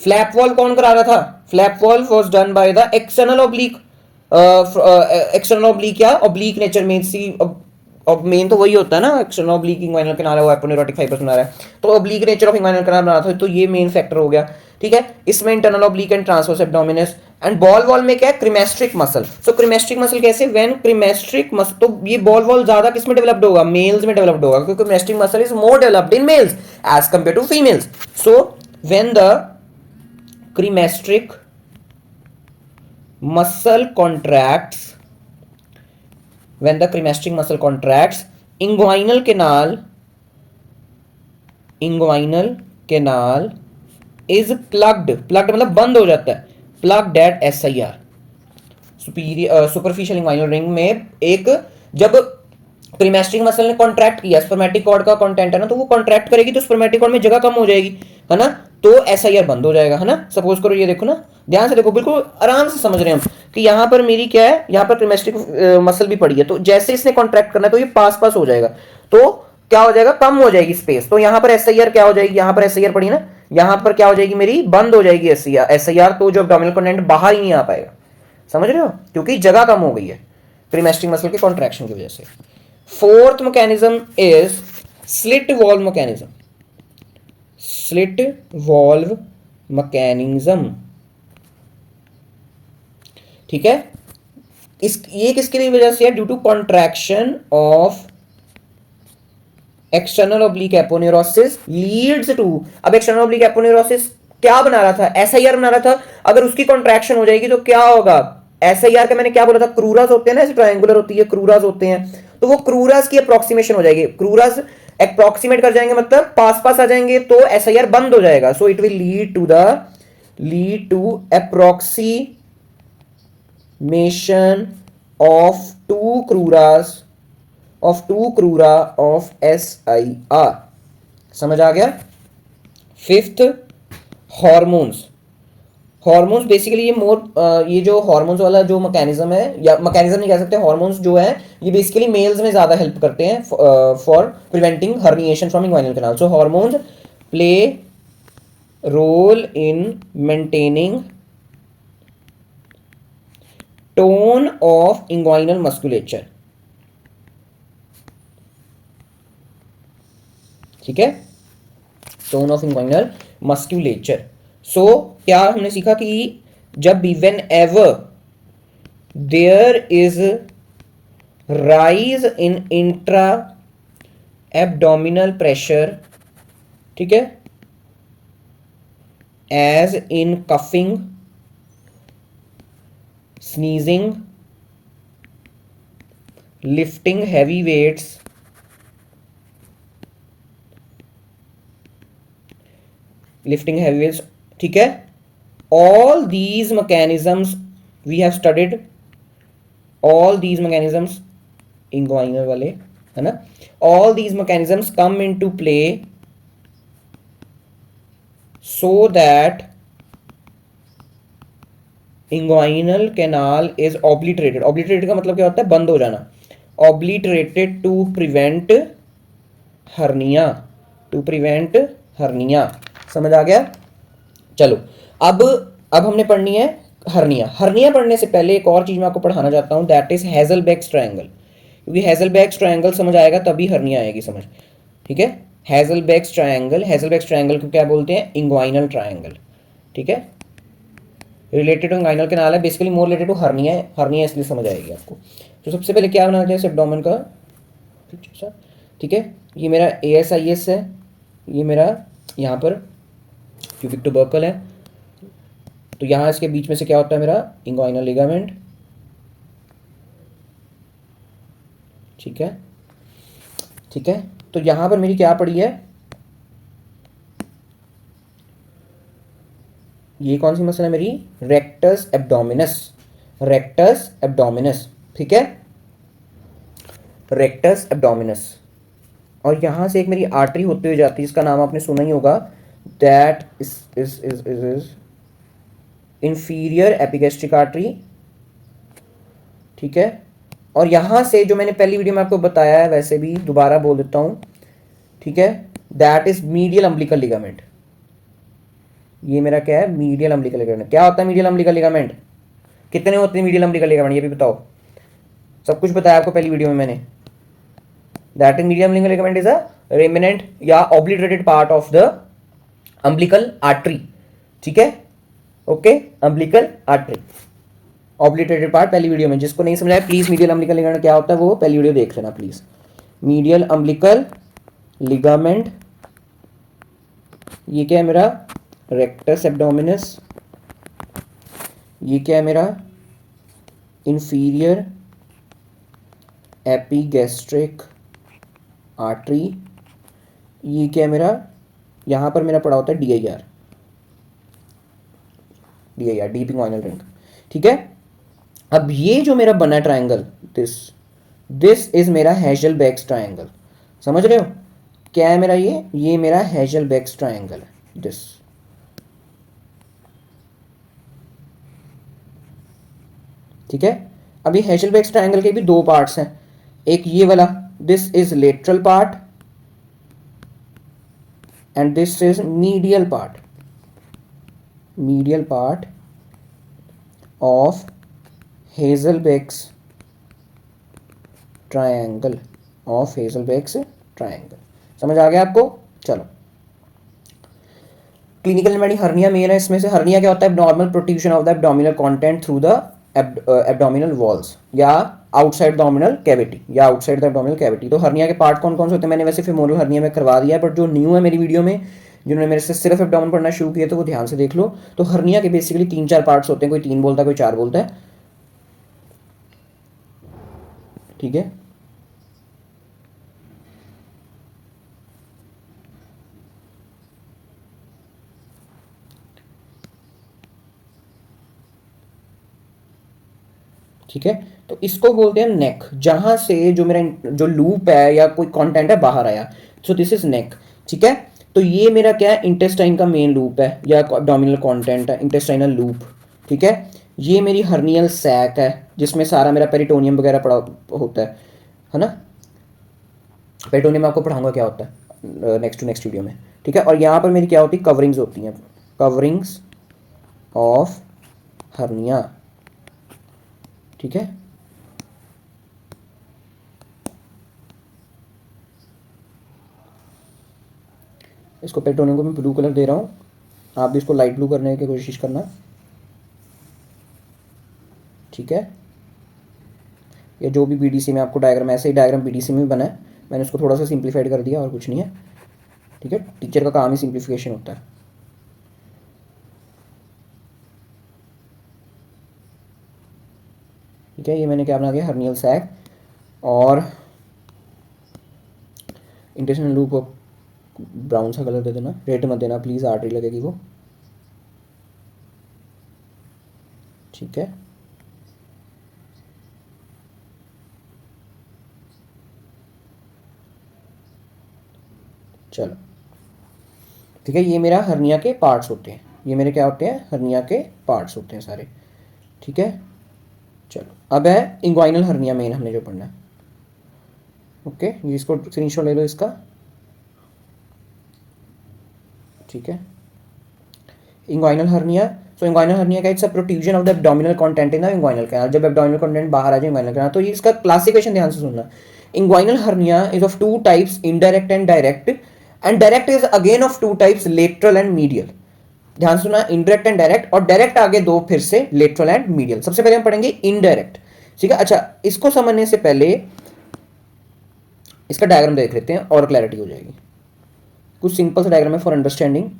Flap valve कौन करा रहा था, flap valve was done by the external oblique, external oblique या ऑब्लिक नेचर में सी, अब मेन तो वही होता है ना, एक्सटर्नल ऑब्लिक इंग्वाइनल कैनाल है, वो एपोनेरोटिक फाइबर्स बना रहा है, तो oblique nature of inguinal canal बना था, तो ये मेन फैक्टर हो गया, ठीक है। इसमें internal oblique and transverse abdominis, and ball wall में क्या है, क्रीमेस्ट्रिक मसल। सो क्रीमेस्ट्रिक मसल कैसे, व्हेन क्रीमेस्ट्रिक मसल, तो ये बॉल वॉल ज्यादा किस में डेवलप्ड होगा, मेल्स में डेवलप्ड होगा, क्योंकि cremasteric muscle is more developed in males as compare to females. So when the cremasteric muscle contracts, when the cremasteric muscle contracts, inguinal canal is plugged, plugged मतलब बंद हो जाता है, plugged at SIR, superficial inguinal ring में। एक जब क्रीमेस्ट्रिक muscle ने contract किया, स्पर्मेटिक कॉर्ड का कंटेंट है ना, तो वो कॉन्ट्रैक्ट करेगी तो स्पर्मेटिक कॉर्ड में जगह कम हो जाएगी, है ना, तो एसआईआर बंद हो जाएगा, है ना। सपोज करो ये देखो ना, ध्यान से देखो, बिल्कुल आराम से समझ रहे हैं हम कि यहाँ पर मेरी क्या है, यहाँ पर क्रीमेस्ट्रिक मसल भी पड़ी है, तो जैसे इसने कॉन्ट्रैक्ट करना है तो ये पास पास हो जाएगा, तो क्या हो जाएगा, कम हो जाएगी स्पेस, तो यहाँ पर एसआईआर क्या हो जाएगी, यहाँ पर एसआईआर पड़ी ना, यहाँ पर क्या हो जाएगी मेरी, बंद हो जाएगी एसआईआर, तो जो एब्डोमिनल कंटेंट बाहर ही नहीं आ पाएगा, समझ रहे हो, क्योंकि जगह कम हो गई है क्रीमेस्ट्रिक मसल के कॉन्ट्रैक्शन की वजह से। Fourth mechanism is slit valve mechanism, slit valve mechanism, ठीक है। ये किसके लिए वजह से है, due to contraction of external oblique aponeurosis leads to, अब एक्सटर्नल ऑब्लिक एपोनेरोसिस क्या बना रहा था, एसआईआर बना रहा था, अगर उसकी कॉन्ट्रैक्शन हो जाएगी तो क्या होगा, एसआईआर का मैंने क्या बोला था, क्रूरास होते हैं ना, ऐसे ट्रायंगुलर होती है, क्रूरास होते हैं, तो वो क्रूरास की अप्रोक्सीमेशन हो जाएगी, क्रूरास अप्रोक्सीमेट कर जाएंगे मतलब पास पास आ जाएंगे, तो एसआईआर बंद हो जाएगा, so it will lead to approximation of two crura of SIR, समझ आ गया। फिफ्थ, हॉर्मोन्स, हॉर्मोन्स बेसिकली ये जो हॉर्मोन्स वाला जो मैकेनिज्म है, या मैकेनिज्म नहीं कह सकते, हॉर्मोन्स जो है ये बेसिकली मेल्स में ज्यादा हेल्प करते हैं for preventing herniation from inguinal canal. So hormones play role in maintaining tone of inguinal musculature, ठीक है, tone of inguinal musculature. So क्या हमने सीखा कि जब भी whenever there is rise in intra abdominal pressure, ठीक है, as in coughing, sneezing, lifting heavy weights, ठीक है, all these mechanisms we have studied, all these mechanisms inguinal वाले, है ना, all these mechanisms come into play so that inguinal canal is obliterated, obliterated का मतलब क्या होता है, बंद हो जाना, obliterated to prevent hernia, to prevent hernia. समझ आ गया? चलो अब हमने पढ़नी है हर्निया। हर्निया पढ़ने से पहले एक और चीज मैं आपको पढ़ाना चाहता हूं, दैट इज हेजलबैक्स ट्रायंगल। क्योंकि हेजलबैक्स ट्रायंगल समझ आएगा तभी हर्निया आएगी समझ। ठीक है, हेजलबैक्स ट्रायंगल, हेजलबैक्स ट्रायंगल को क्या बोलते हैं? Inguinal triangle. ठीक है, रिलेटेड टू इंग्वाइनल कैनाल है, basically more related to hernia है, हर्निया इसलिए समझ आएगी आपको। तो सबसे पहले क्या बनाना चाहिए एब्डोमेन का? ठीक है, ये मेरा ASIS है, ये मेरा यहाँ पर क्यूबिक टुबर्कल है। तो यहाँ इसके बीच में से क्या होता है? मेरा इंग्वाइनल लिगामेंट। ठीक है, ठीक है, तो यहाँ पर मेरी क्या पड़ी है? ये कौन सी मसल है मेरी? Rectus abdominis, rectus abdominis. ठीक है, रेक्टस एब्डोमिनस। और यहाँ से एक मेरी आर्टरी होते हुए जाती है, इसका नाम आपने सुना ही होगा, that is inferior epigastric artery. ठीक है, और यहाँ से जो मैंने पहली वीडियो में आपको बताया है, वैसे भी दोबारा बोल देता हूँ। ठीक है, that is medial umbilical ligament. ये मेरा क्या है? Medial umbilical ligament. क्या होता है मीडियल अम्बिलिकल लिगामेंट? कितने होते हैं मीडियल अम्बिलिकल लिगामेंट, ये भी बताओ। सब कुछ बताया आपको पहली वीडियो में मैंने। That is medial umbilical ligament is a remnant या obliterated part of the umbilical artery. ठीक है, okay, umbilical artery obliterated part पहली वीडियो में। जिसको नहीं समझाया प्लीज मीडियल अम्बिलिकल लिगामेंट क्या होता है वो पहली वीडियो देख लेना प्लीज। मीडियल अम्बिलिकल लिगामेंट, ये क्या है मेरा? Rectus abdominis. ये क्या है मेरा? Inferior epigastric artery. ये क्या है मेरा? यहाँ पर मेरा पड़ा होता है DIR, DIR, deep inguinal ring. ठीक है, अब ये जो मेरा बना ट्रायंगल, दिस इज मेरा हेजलबैक्स ट्रायंगल। समझ रहे हो क्या है मेरा? ये मेरा हेजलबैक्स ट्रायंगल है, दिस। ठीक है, अभी हेजलबैक्स ट्रायंगल के भी दो पार्ट्स हैं। एक ये वाला, this is lateral part and this is medial part, medial part of Hesselbach's triangle, of Hesselbach's triangle. समझ आ गया आपको? चलो, क्लिनिकल एनाटॉमी हर्निया मेन है। इसमें से हर्निया क्या होता है? Normal protrusion of the abdominal content through the abdominal walls या आउटसाइड एब्डोमिनल कैविटी, या आउटसाइड द एब्डोमिनल कैविटी। तो हर्निया के पार्ट कौन कौन से होते हैं मैंने वैसे फेमोरल हर्निया में करवा दिया है, बट जो न्यू है मेरी वीडियो में, जिन्होंने मेरे से सिर्फ एब्डोमेन पढ़ना शुरू किया तो वो ध्यान से देख लो। तो हर्निया के बेसिकली 3-4 पार्ट्स होते हैं, कोई 3 बोलता है, कोई 4 बोलता है। ठीक है, ठीक है, तो इसको बोलते हैं नेक, जहां से जो मेरा जो लूप है या कोई कंटेंट है बाहर आया। सो दिस इज नेक। ठीक है, तो ये मेरा क्या है? इंटेस्टाइन का मेन लूप है या एब्डोमिनल कंटेंट है, इंटेस्टाइनल लूप। ठीक है, ये मेरी हर्नियल सैक है जिसमें सारा मेरा पेरिटोनियम वगैरह पड़ा होता है ना? पेरिटोनियम आपको पढ़ाऊंगा क्या होता है नेक्स्ट वीडियो में। ठीक है, और यहाँ पर मेरी क्या होती है? कवरिंग्स होती हैं, कवरिंग्स ऑफ हर्निया। ठीक है, इसको पेट्रोनियम को मैं ब्लू कलर दे रहा हूँ, आप भी इसको लाइट ब्लू करने की कोशिश करना। ठीक है, या जो भी BDC में आपको डायग्राम, ऐसे ही डायग्राम BDC में भी बना है, मैंने उसको थोड़ा सा सिंप्लीफाइड कर दिया और कुछ नहीं है। ठीक है, टीचर का काम ही सिंप्लीफिकेशन होता है। ठीक है, ये मैंने क्या बना दिया? हर्नियल सैक और इंटेस्टाइनल लूप को ब्राउन सा कलर दे देना, रेड मत देना प्लीज़, आर्टरी लगेगी वो। ठीक है, चलो, ठीक है, ये मेरा हर्निया के पार्ट्स होते हैं, ये मेरे क्या होते हैं? हर्निया के पार्ट्स होते हैं सारे। ठीक है, चलो, अब है इंग्वाइनल हर्निया मेन हमने जो पढ़ना है। ओके, ये इसको स्क्रीनशॉट ले लो इसका। ठीक है, इंग्वाइनल हर्निया। सो इंग्वाइनल हर्निया का it's a protrusion of the abdominal content in the inguinal canal, जब एब्डोमिनल कंटेंट बाहर आ जाए इंग्वाइनल कैनाल। तो ये इसका क्लासिफिकेशन ध्यान से सुनना। Inguinal hernia is of two types, indirect and direct, and direct is again of two types, lateral and medial. ध्यान सुना, इनडायरेक्ट एंड डायरेक्ट, और डायरेक्ट आगे दो फिर से लेटरल एंड मीडियल। सबसे पहले हम पढ़ेंगे इनडायरेक्ट, ठीक है। अच्छा, इसको समझने से पहले इसका डायग्राम देख लेते हैं और क्लैरिटी हो जाएगी। कुछ सिंपल सा डायग्राम है फॉर अंडरस्टैंडिंग।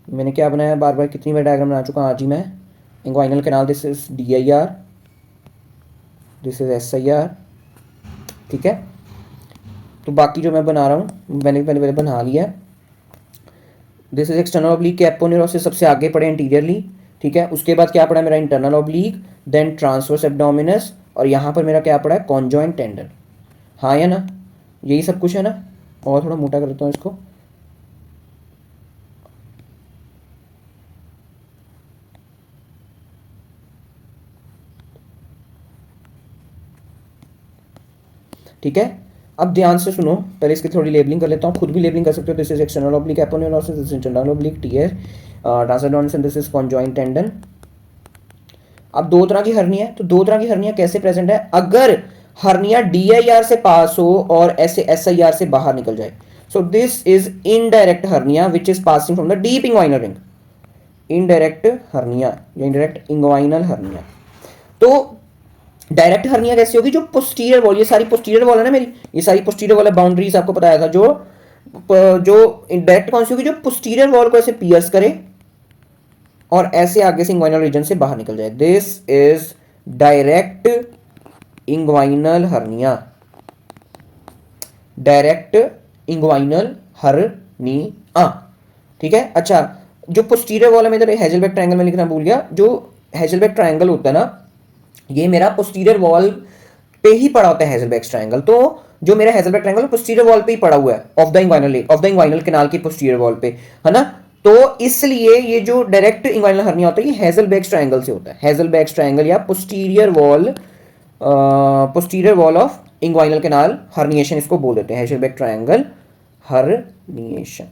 मैंने क्या बनाया, बार बार कितनी बार डायग्राम बना चुका आज ही मैं। Inguinal canal, this is DIR, this is SIR, ठीक है। तो बाकी जो मैं बना रहा हूँ मैंने पहले बना लिया है। This is external oblique aponeurosis, सबसे आगे पड़े एंटीरियरली, ठीक है। उसके बाद क्या पड़ा मेरा, internal oblique, then transverse abdominis, और यहाँ पर मेरा क्या पड़ा है, कॉन्जॉइंट टेंडन। हाँ या ना, यही सब कुछ है ना। और थोड़ा मोटा कर देता हूँ इसको। ठीक है, अब ध्यान से सुनो, पहले इसकी थोड़ी लेबलिंग कर लेता हूँ, खुद भी लेबलिंग कर सकते हो। This is external oblique aponeurosis, this is internal oblique tear transverse, this is conjoint tendon. अब दो तरह की हर्निया है, तो दो तरह की हर्निया कैसे प्रेजेंट है, अगर हर्निया DIR से पास हो और ऐसे SIR से बाहर निकल जाए। सो this is indirect hernia which is passing from the deep inguinal ring, indirect hernia या इनडायरेक्ट इंग्वाइनल हर्निया। तो डायरेक्ट हर्निया कैसी होगी, जो पोस्टीरियर वॉल, ये सारी पोस्टीरियर वॉल है ना मेरी, ये सारी पोस्टीरियर वॉल है, बाउंड्रीज आपको बताया था। जो डायरेक्ट कौन सी होगी, जो पोस्टीरियर वॉल को ऐसे पियर्स करे और ऐसे आगे से इंग्वाइनल रीजन से बाहर निकल जाए। This is direct inguinal hernia, direct inguinal hernia, ठीक है। अच्छा, जो पोस्टीरियर वॉल है, मैं इधर हेजलबेक ट्रायंगल में लिखना भूल गया। जो हेजलबेक ट्रायंगल होता है ना, ये मेरा पोस्टीरियर वॉल पे ही पड़ा होता है हेजलबेक ट्रायंगल। तो जो मेरा हेजलबेक ट्रायंगल पोस्टीरियर वॉल पे ही पड़ा हुआ है, ऑफ द इंग्वाइनल कैनाल की पोस्टीरियर वॉल पे, है ना। तो इसलिए ये जो डायरेक्ट इंग्वाइनल हर्निया होता है, ये हेजलबेक ट्रायंगल से होता है। हेजलबेक ट्रायंगल या posterior wall of inguinal canal herniation इसको बोल देते हैं, हेजलबेक ट्रायंगल हर्निएशन।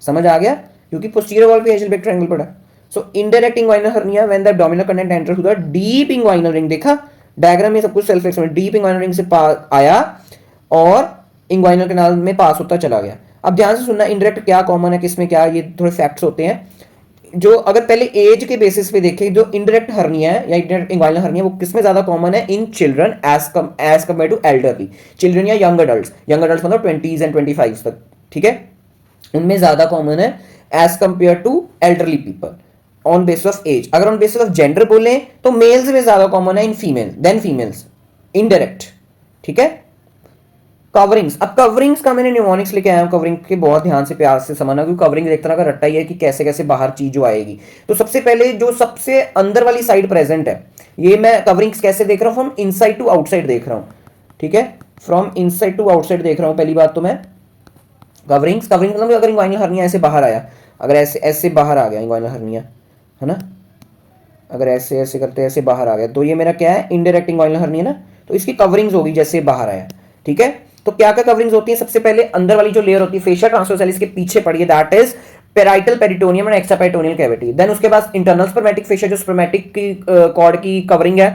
समझ आ गया, क्योंकि पोस्टीरियर वॉल पे हेजलबेक ट्रायंगल पड़ा। सो indirect inguinal hernia when the abdominal content enter through the deep inguinal ring. देखा डायग्राम में सब कुछ self explanatory, deep inguinal ring से आया और इंग्वाइनल कैनाल में पास होता चला गया। अब ध्यान से सुनना, इनडायरेक्ट क्या कॉमन है, किसमें क्या, ये थोड़े फैक्ट्स होते हैं। जो अगर पहले एज के बेसिस पे देखें, जो इनडायरेक्ट हर्निया है या इनडायरेक्ट इंग्वाइनल हर्निया, वो किसमें ज्यादा कॉमन है, in children as compare to elderly. Children या यंग एडल्ट्स मतलब 20s एंड 25 तक, ठीक है, उनमें ज्यादा कॉमन है as compare to elderly people on basis of age. अगर ऑन बेसिस ऑफ जेंडर बोले तो मेल्स में ज्यादा कॉमन है इन फीमेल्स, इनडायरेक्ट, ठीक है। कवरिंग्स, अब कवरिंग्स का मैंने न्यूमोनिक्स लेके आया हूं, कवरिंग के बहुत ध्यान से प्यार से समझना, क्योंकि कवरिंग एक तरह का रट्टा ही है कि कैसे कैसे बाहर चीज जो आएगी। तो सबसे पहले जो सबसे अंदर वाली साइड प्रेजेंट है, ये मैं कवरिंग्स कैसे देख रहा हूं, फ्रॉम इनसाइड टू आउटसाइड देख रहा हूं, ठीक है, फ्रॉम इनसाइड टू आउटसाइड देख रहा हूं। पहली बात तो मैं कवरिंग मतलब अगर इंग्वाइनल हर्निया ऐसे बाहर आया, अगर ऐसे बाहर आ गया इंग्वाइनल हर्निया, है ना, अगर ऐसे करते ऐसे बाहर आ गया, तो ये मेरा क्या है, इनडायरेक्ट इंग्वाइनल हर्निया ना। तो इसकी कवरिंग्स होगी जैसे बाहर आया, ठीक है। तो क्या क्या कवरिंग्स होती है, सबसे पहले अंदर वाली जो लेयर होती है फेशियल ट्रांसवर्स के पीछे पड़ी है, that is parietal peritoneum and extra peritoneal cavity. Then उसके बाद इंटरनल स्पर्मेटिक फेशिया, जो स्पर्मेटिक की कॉर्ड की कवरिंग है,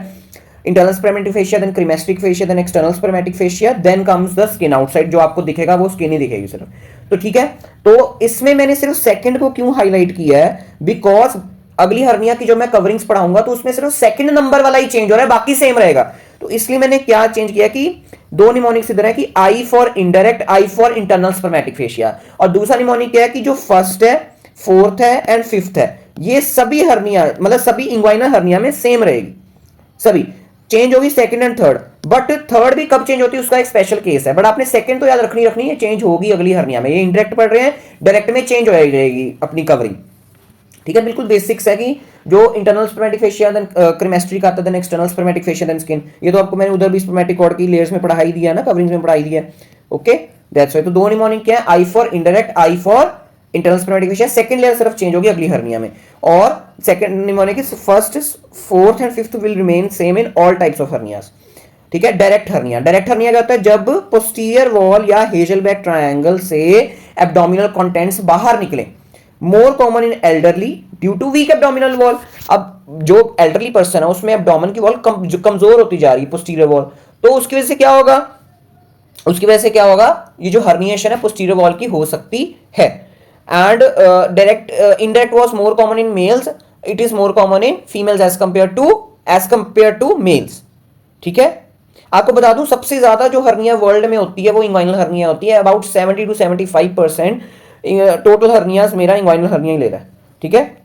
internal spermatic fascia, then cremasteric fascia, then external spermatic fascia, then comes the skin outside, जो आपको दिखेगा वो स्किन ही दिखेगी सिर्फ। तो ठीक है, तो इसमें मैंने सिर्फ सेकंड को क्यों हाईलाइट किया है, बिकॉज अगली हर्निया की जो मैं कवरिंग्स पढ़ाऊंगा तो उसमें सिर्फ सेकंड नंबर वाला ही चेंज हो रहा है, बाकी सेम रहेगा। तो इसलिए मैंने क्या चेंज किया कि दो निमोनिक्स इधर है कि I for indirect, I for internal spermatic fascia, और दूसरा निमोनिक क्या है कि जो फर्स्ट है, फोर्थ है एंड फिफ्थ है, ये सभी हर्निया मतलब सभी इंग्वाइनल हर्निया में सेम रहेगी, सभी चेंज होगी second and third. But third भी कब चेंज होती है उसका एक स्पेशल केस है, बट आपने सेकंड तो याद रखनी है, चेंज होगी अगली हर्निया में। ये इंडायरेक्ट पढ़ रहे हैं, डायरेक्ट में चेंज हो जाएगी अपनी कवरिंग, ठीक है। बिल्कुल बेसिक्स है कि जो internal spermatic fascia, then cremasteric आता है, then external spermatic fascia, then skin. ये तो आपको मैंने उधर भी स्पर्मेटिक कॉर्ड की लेयर्स में पढ़ाई दिया है ना, कवरिंग्स में पढ़ाई दिया है, ओके दैट्स व्हाई। तो दो निमोनिक क्या है, I for indirect, I for internal spermatic fascia, second layer सिर्फ चेंज होगी अगली हर्निया में, और second mnemonic first, fourth and fifth will remain same in all types of hernias. ठीक है। डायरेक्ट हर्निया, डायरेक्ट हर्निया क्या होता है? जब पोस्टीरियर वॉल या हेजलबैक ट्रायंगल से एब्डोमिनल कंटेंट्स बाहर निकले। More common in elderly due to weak abdominal wall. अब जो एल्डरली पर्सन है उसमें एब्डोमिन की वॉल कमजोर होती जा रही है, पोस्टीरियर वॉल, तो उसकी वजह से क्या होगा? उसकी वजह से क्या होगा? ये जो हर्निएशन है पोस्टीरियर वॉल की हो सकती है। And direct indirect was more common in males, it is more common in females as compare to males. ठीक है। आपको बता दूं सबसे ज्यादा जो हर्निया वर्ल्ड में होती है वो इंग्वाइनल हर्निया होती है। अबाउट 70 to 75% टोटल हर्नियाज मेरा इंग्वाइनल हर्निया ही ले रहा है। ठीक है।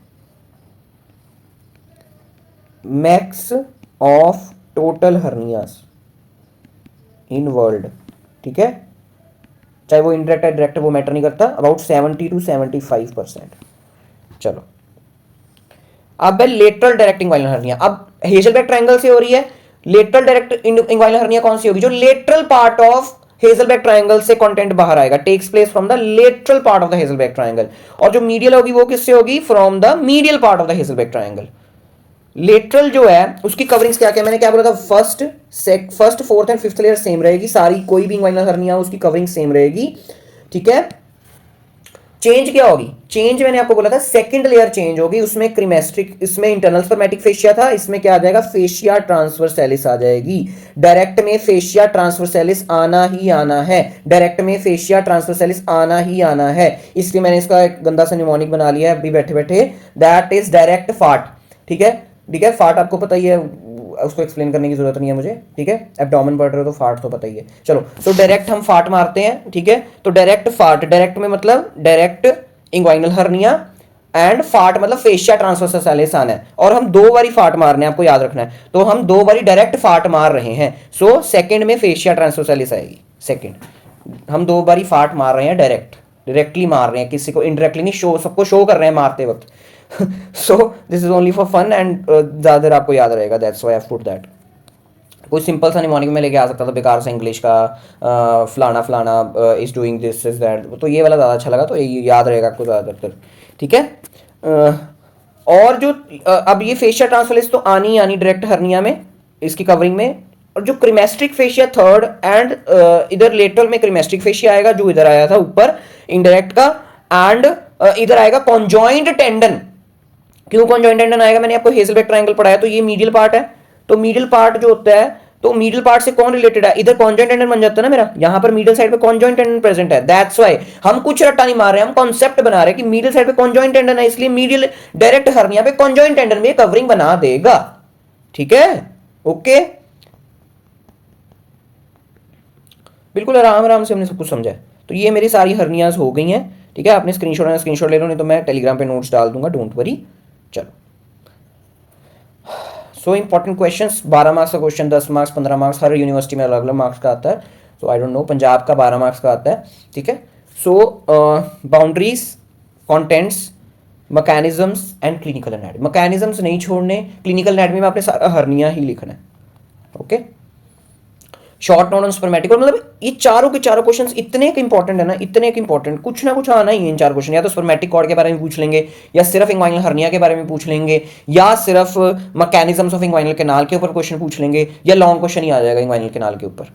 Max of total hernias in world, ठीक है, चाहे वो इनडायरेक्ट है डायरेक्ट, वो मैटर नहीं करता, अबाउट 70 to 75%। चलो अब है लेटरल डायरेक्ट इंग्वाइनल हर्निया। अब हेजलबैक ट्रायंगल से हो रही है। लेटरल डायरेक्ट इंग्वाइनल हर्निया कौन सी होगी? जो lateral part of Hesselbach triangle से कंटेंट बाहर आएगा, takes place from the lateral part of the Hesselbach triangle. और जो मीडियल होगी वो किससे होगी? From the medial part of the Hesselbach triangle. Lateral जो है उसकी कवरिंग्स क्या क्या, मैंने क्या बोला था? First fourth and fifth layer same रहेगी सारी, कोई भी इंग्वाइनल हर्निया उसकी कवरिंग सेम रहेगी। ठीक है। चेंज क्या होगी? चेंज मैंने आपको बोला था सेकंड लेयर चेंज होगी, उसमें क्रीमेस्ट्रिक, इसमें इंटरनल स्पर्मेटिक फेशिया था, इसमें क्या आ जाएगा? फेशिया ट्रांसवर्सैलिस आ जाएगी। डायरेक्ट में फेशिया ट्रांसवर्सैलिस आना ही आना है, डायरेक्ट में फेशिया ट्रांसवर्सैलिस आना ही आना है। इसलिए मैंने इसका एक गंदा सा निमोनिक बना लिया है अभी बैठे बैठे, दैट इज डायरेक्ट फाट। ठीक है। ठीक है। फाट आपको पता ही है, उसको एक्सप्लेन करने की जरूरत नहीं है मुझे। ठीक है। एब्डोमेन पढ़ रहे हो तो फाट तो पता ही है। चलो तो डायरेक्ट हम फाट मारते हैं। ठीक है। तो डायरेक्ट फाट, डायरेक्ट में मतलब डायरेक्ट इंग्वाइनल हर्निया, एंड फाट मतलब फेशिया ट्रांसवर्सैलिस आना है, और हम दो बारी फाट मारने हैं, आपको याद रखना है। तो हम दो बारी डायरेक्ट फाट मार रहे हैं, सो सेकंड में फेशिया ट्रांसवर्सैलिस आएगी। सेकंड हम दो बारी फाट मार रहे हैं, डायरेक्टली मार रहे हैं, किसी को इनडायरेक्टली नहीं, शो सबको शो कर रहे हैं मारते वक्त। So this is only for fun and ज्यादा आपको याद रहेगा, that's why I have put that. कोई सिंपल सा निमोनिक में लेके आ सकता था बेकार से इंग्लिश का, फलाना फलाना is doing this is that, तो ये वाला ज़्यादा अच्छा लगा, तो ये याद रहेगा आपको ज़्यादातर। ठीक है। और जो अब ये फेशिया ट्रांसवर्सैलिस तो आनी ही आनी डायरेक्ट हर्निया में, इसकी कवरिंग में। और जो क्रीमेस्ट्रिक फेशिया थर्ड एंड इधर लेटरल में क्रीमेस्ट्रिक फेशिया आएगा जो इधर आया था ऊपर इंडायरेक्ट का, एंड इधर आएगा कॉन्जॉइंट टेंडन। क्यों कॉन्जॉइंट टेंडन आएगा? मैंने आपको हेजलबैक ट्रायंगल पढ़ाया, तो ये मीडियल पार्ट है, तो मीडियल पार्ट जो होता है, तो मीडियल पार्ट से कौन रिलेटेड है? इधर कॉन्जॉइंट टेंडन बन जाता है ना मेरा, यहां पर मीडियल साइड पे कॉन्जॉइंट टेंडन प्रेजेंट है। दैट्स व्हाई हम कुछ रट्टा नहीं मार रहे हैं, हम कॉन्सेप्ट बना रहे हैं कि मीडियल साइड पे कॉन्जॉइंट टेंडन है, इसलिए मीडियल डायरेक्ट हर्निया पे कॉन्जॉइंट टेंडन में कवरिंग बना देगा। ठीक है। ओके, बिल्कुल आराम आराम से हमने सब कुछ समझा है। तो ये मेरी सारी हर्नियाज हो गई हैं। ठीक है। आपने स्क्रीनशॉट ले लो, नहीं तो मैं टेलीग्राम पे नोट्स डाल दूंगा, डोंट वरी। चलो, सो इंपॉर्टेंट क्वेश्चंस, 12 मार्क्स का क्वेश्चन, 10 मार्क्स, 15 मार्क्स, हर यूनिवर्सिटी में अलग अलग मार्क्स का आता है। So I don't know, Punjab का 12 मार्क्स का आता है। ठीक है। So boundaries, contents, mechanisms and clinical anatomy. Mechanisms नहीं छोड़ने, क्लिनिकल एनाटॉमी में आपने सारा हर्निया ही लिखना है। Okay. Short note on spermatic, और मतलब ये चारों के चारों क्वेश्चंस इतने एक इंपॉर्टेंट है ना, इतने एक इंपॉर्टेंट, कुछ ना कुछ आना ही है इन चार क्वेश्चन। या तो स्पर्मेटिक कॉर्ड के बारे में पूछ लेंगे, या सिर्फ इंग्वाइनल हर्निया के बारे में पूछ लेंगे, या सिर्फ मैकेनिज्म्स ऑफ इंग्वाइनल कैनाल के ऊपर क्वेश्चन पूछ लेंगे, या लॉन्ग क्वेश्चन ही आ जाएगा इंग्वाइनल कैनाल के ऊपर,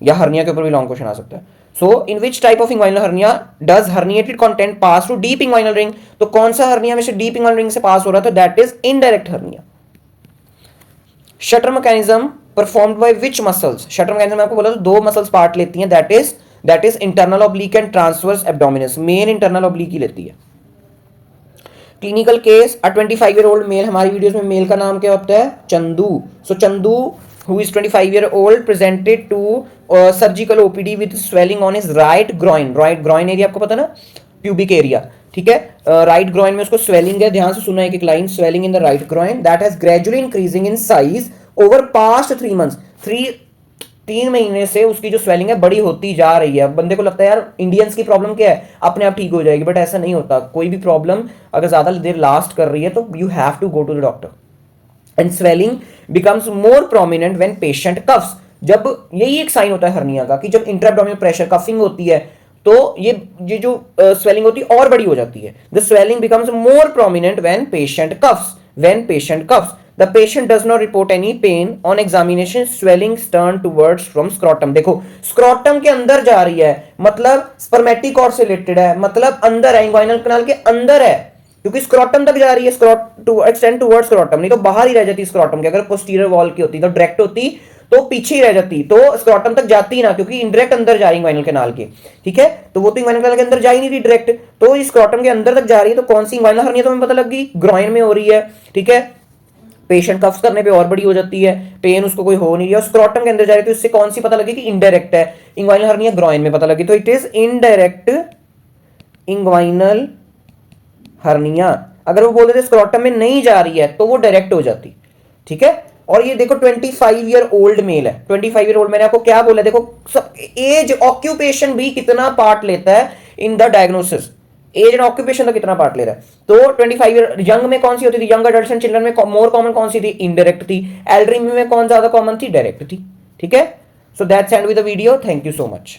या हर्निया के ऊपर भी लॉन्ग क्वेश्चन आ सकता है। So in which type of inguinal hernia does herniated content pass to deep inguinal ring? तो कौन सा हर्निया में से डीप इंग्वाइनल रिंग से पास हो रहा था? That is indirect hernia. Shutter mechanism performed by which muscles? Shutter mechanism आपको बोला तो दो मसल्स पार्ट लेती हैं, that is internal oblique and transverse abdominis. Main internal oblique ही लेती है। Clinical case, a 25 year old male, हमारी वीडियोस में मेल का नाम क्या होता है? चंदू। सो Chandu who is 25 year old presented to surgical OPD with swelling on his right groin area, आपको पता ना, pubic area। ठीक है। राइट ग्रॉइन में उसको स्वेलिंग है, ध्यान से सुना एक line, swelling in the right groin that has gradually increasing in size over past 3 months. 3 महीने से उसकी जो स्वेलिंग है बड़ी होती जा रही है। बंदे को लगता है यार इंडियंस की प्रॉब्लम क्या है, अपने आप ठीक हो जाएगी, बट ऐसा नहीं होता। कोई भी प्रॉब्लम अगर ज्यादा देर लास्ट कर रही है तो you have to go to the doctor. And swelling becomes more prominent when patient coughs. जब यही एक साइन होता है हर्निया का कि जब इंट्राएब्डोमिनल प्रेशर कफिंग होती है तो ये जो स्वेलिंग होती है और बड़ी हो जाती है. The swelling becomes more prominent when patient coughs. The patient does not report any pain on examination. Swelling turn towards from scrotum. देखो स्क्रॉटम के अंदर जा रही है, मतलब स्पर्मेटिक कॉर्ड से रिलेटेड है, मतलब अंदर है, इंग्वाइनल कैनाल के अंदर है, क्योंकि स्क्रॉटम तक जा रही है, एक्सटेंड टुवर्ड्स स्क्रॉटम. नहीं तो बाहर ही रह जाती स्क्रॉटम के. अगर पोस्टीरियर वॉल की होती तो डायरेक्ट होती, तो पीछे ही रह जाती, तो स्क्रॉटम तक जाती ना, क्योंकि इनडायरेक्ट अंदर जा रही इंग्वाइनल कैनाल के. ठीक है, तो वो तो इंग्वाइनल कैनाल के अंदर जा ही नहीं रही डायरेक्ट, तो इस स्क्रॉटम के अंदर तक जा रही है. तो कौन सी इंग्वाइनल हर्निया तो हमें पता लग गई, ग्रॉइन में हो रही है. ठीक है, पेशेंट कफ्स करने पे और बड़ी हो जाती है, पेन उसको कोई हो नहीं रही, और स्क्रॉटम के अंदर जा रही है, तो इससे कौन सी पता लगी कि इनडायरेक्ट है. इंग्वाइनल हर्निया ग्रॉइन में पता लगी, तो it is indirect inguinal hernia. अगर वो बोल देते स्क्रॉटम में नहीं जा रही है तो वो डायरेक्ट हो जाती. ठीक है, और ये देखो 25 ईयर ओल्ड मेल है. 25 ईयर ओल्ड, मैंने आपको क्या बोला, देखो एज ऑक्यूपेशन भी कितना पार्ट लेता है in the diagnosis. Age and occupation का कितना पार्ट ले रहा है. तो 25 ईयर यंग में कौन सी होती थी, यंग अडल्ट्स एंड चिल्ड्रन में मोर कॉमन कौन सी थी, इनडायरेक्ट थी. एल्डरली में कौन ज्यादा कॉमन थी, डायरेक्ट थी. ठीक है, so that's and with the video. Thank you so much.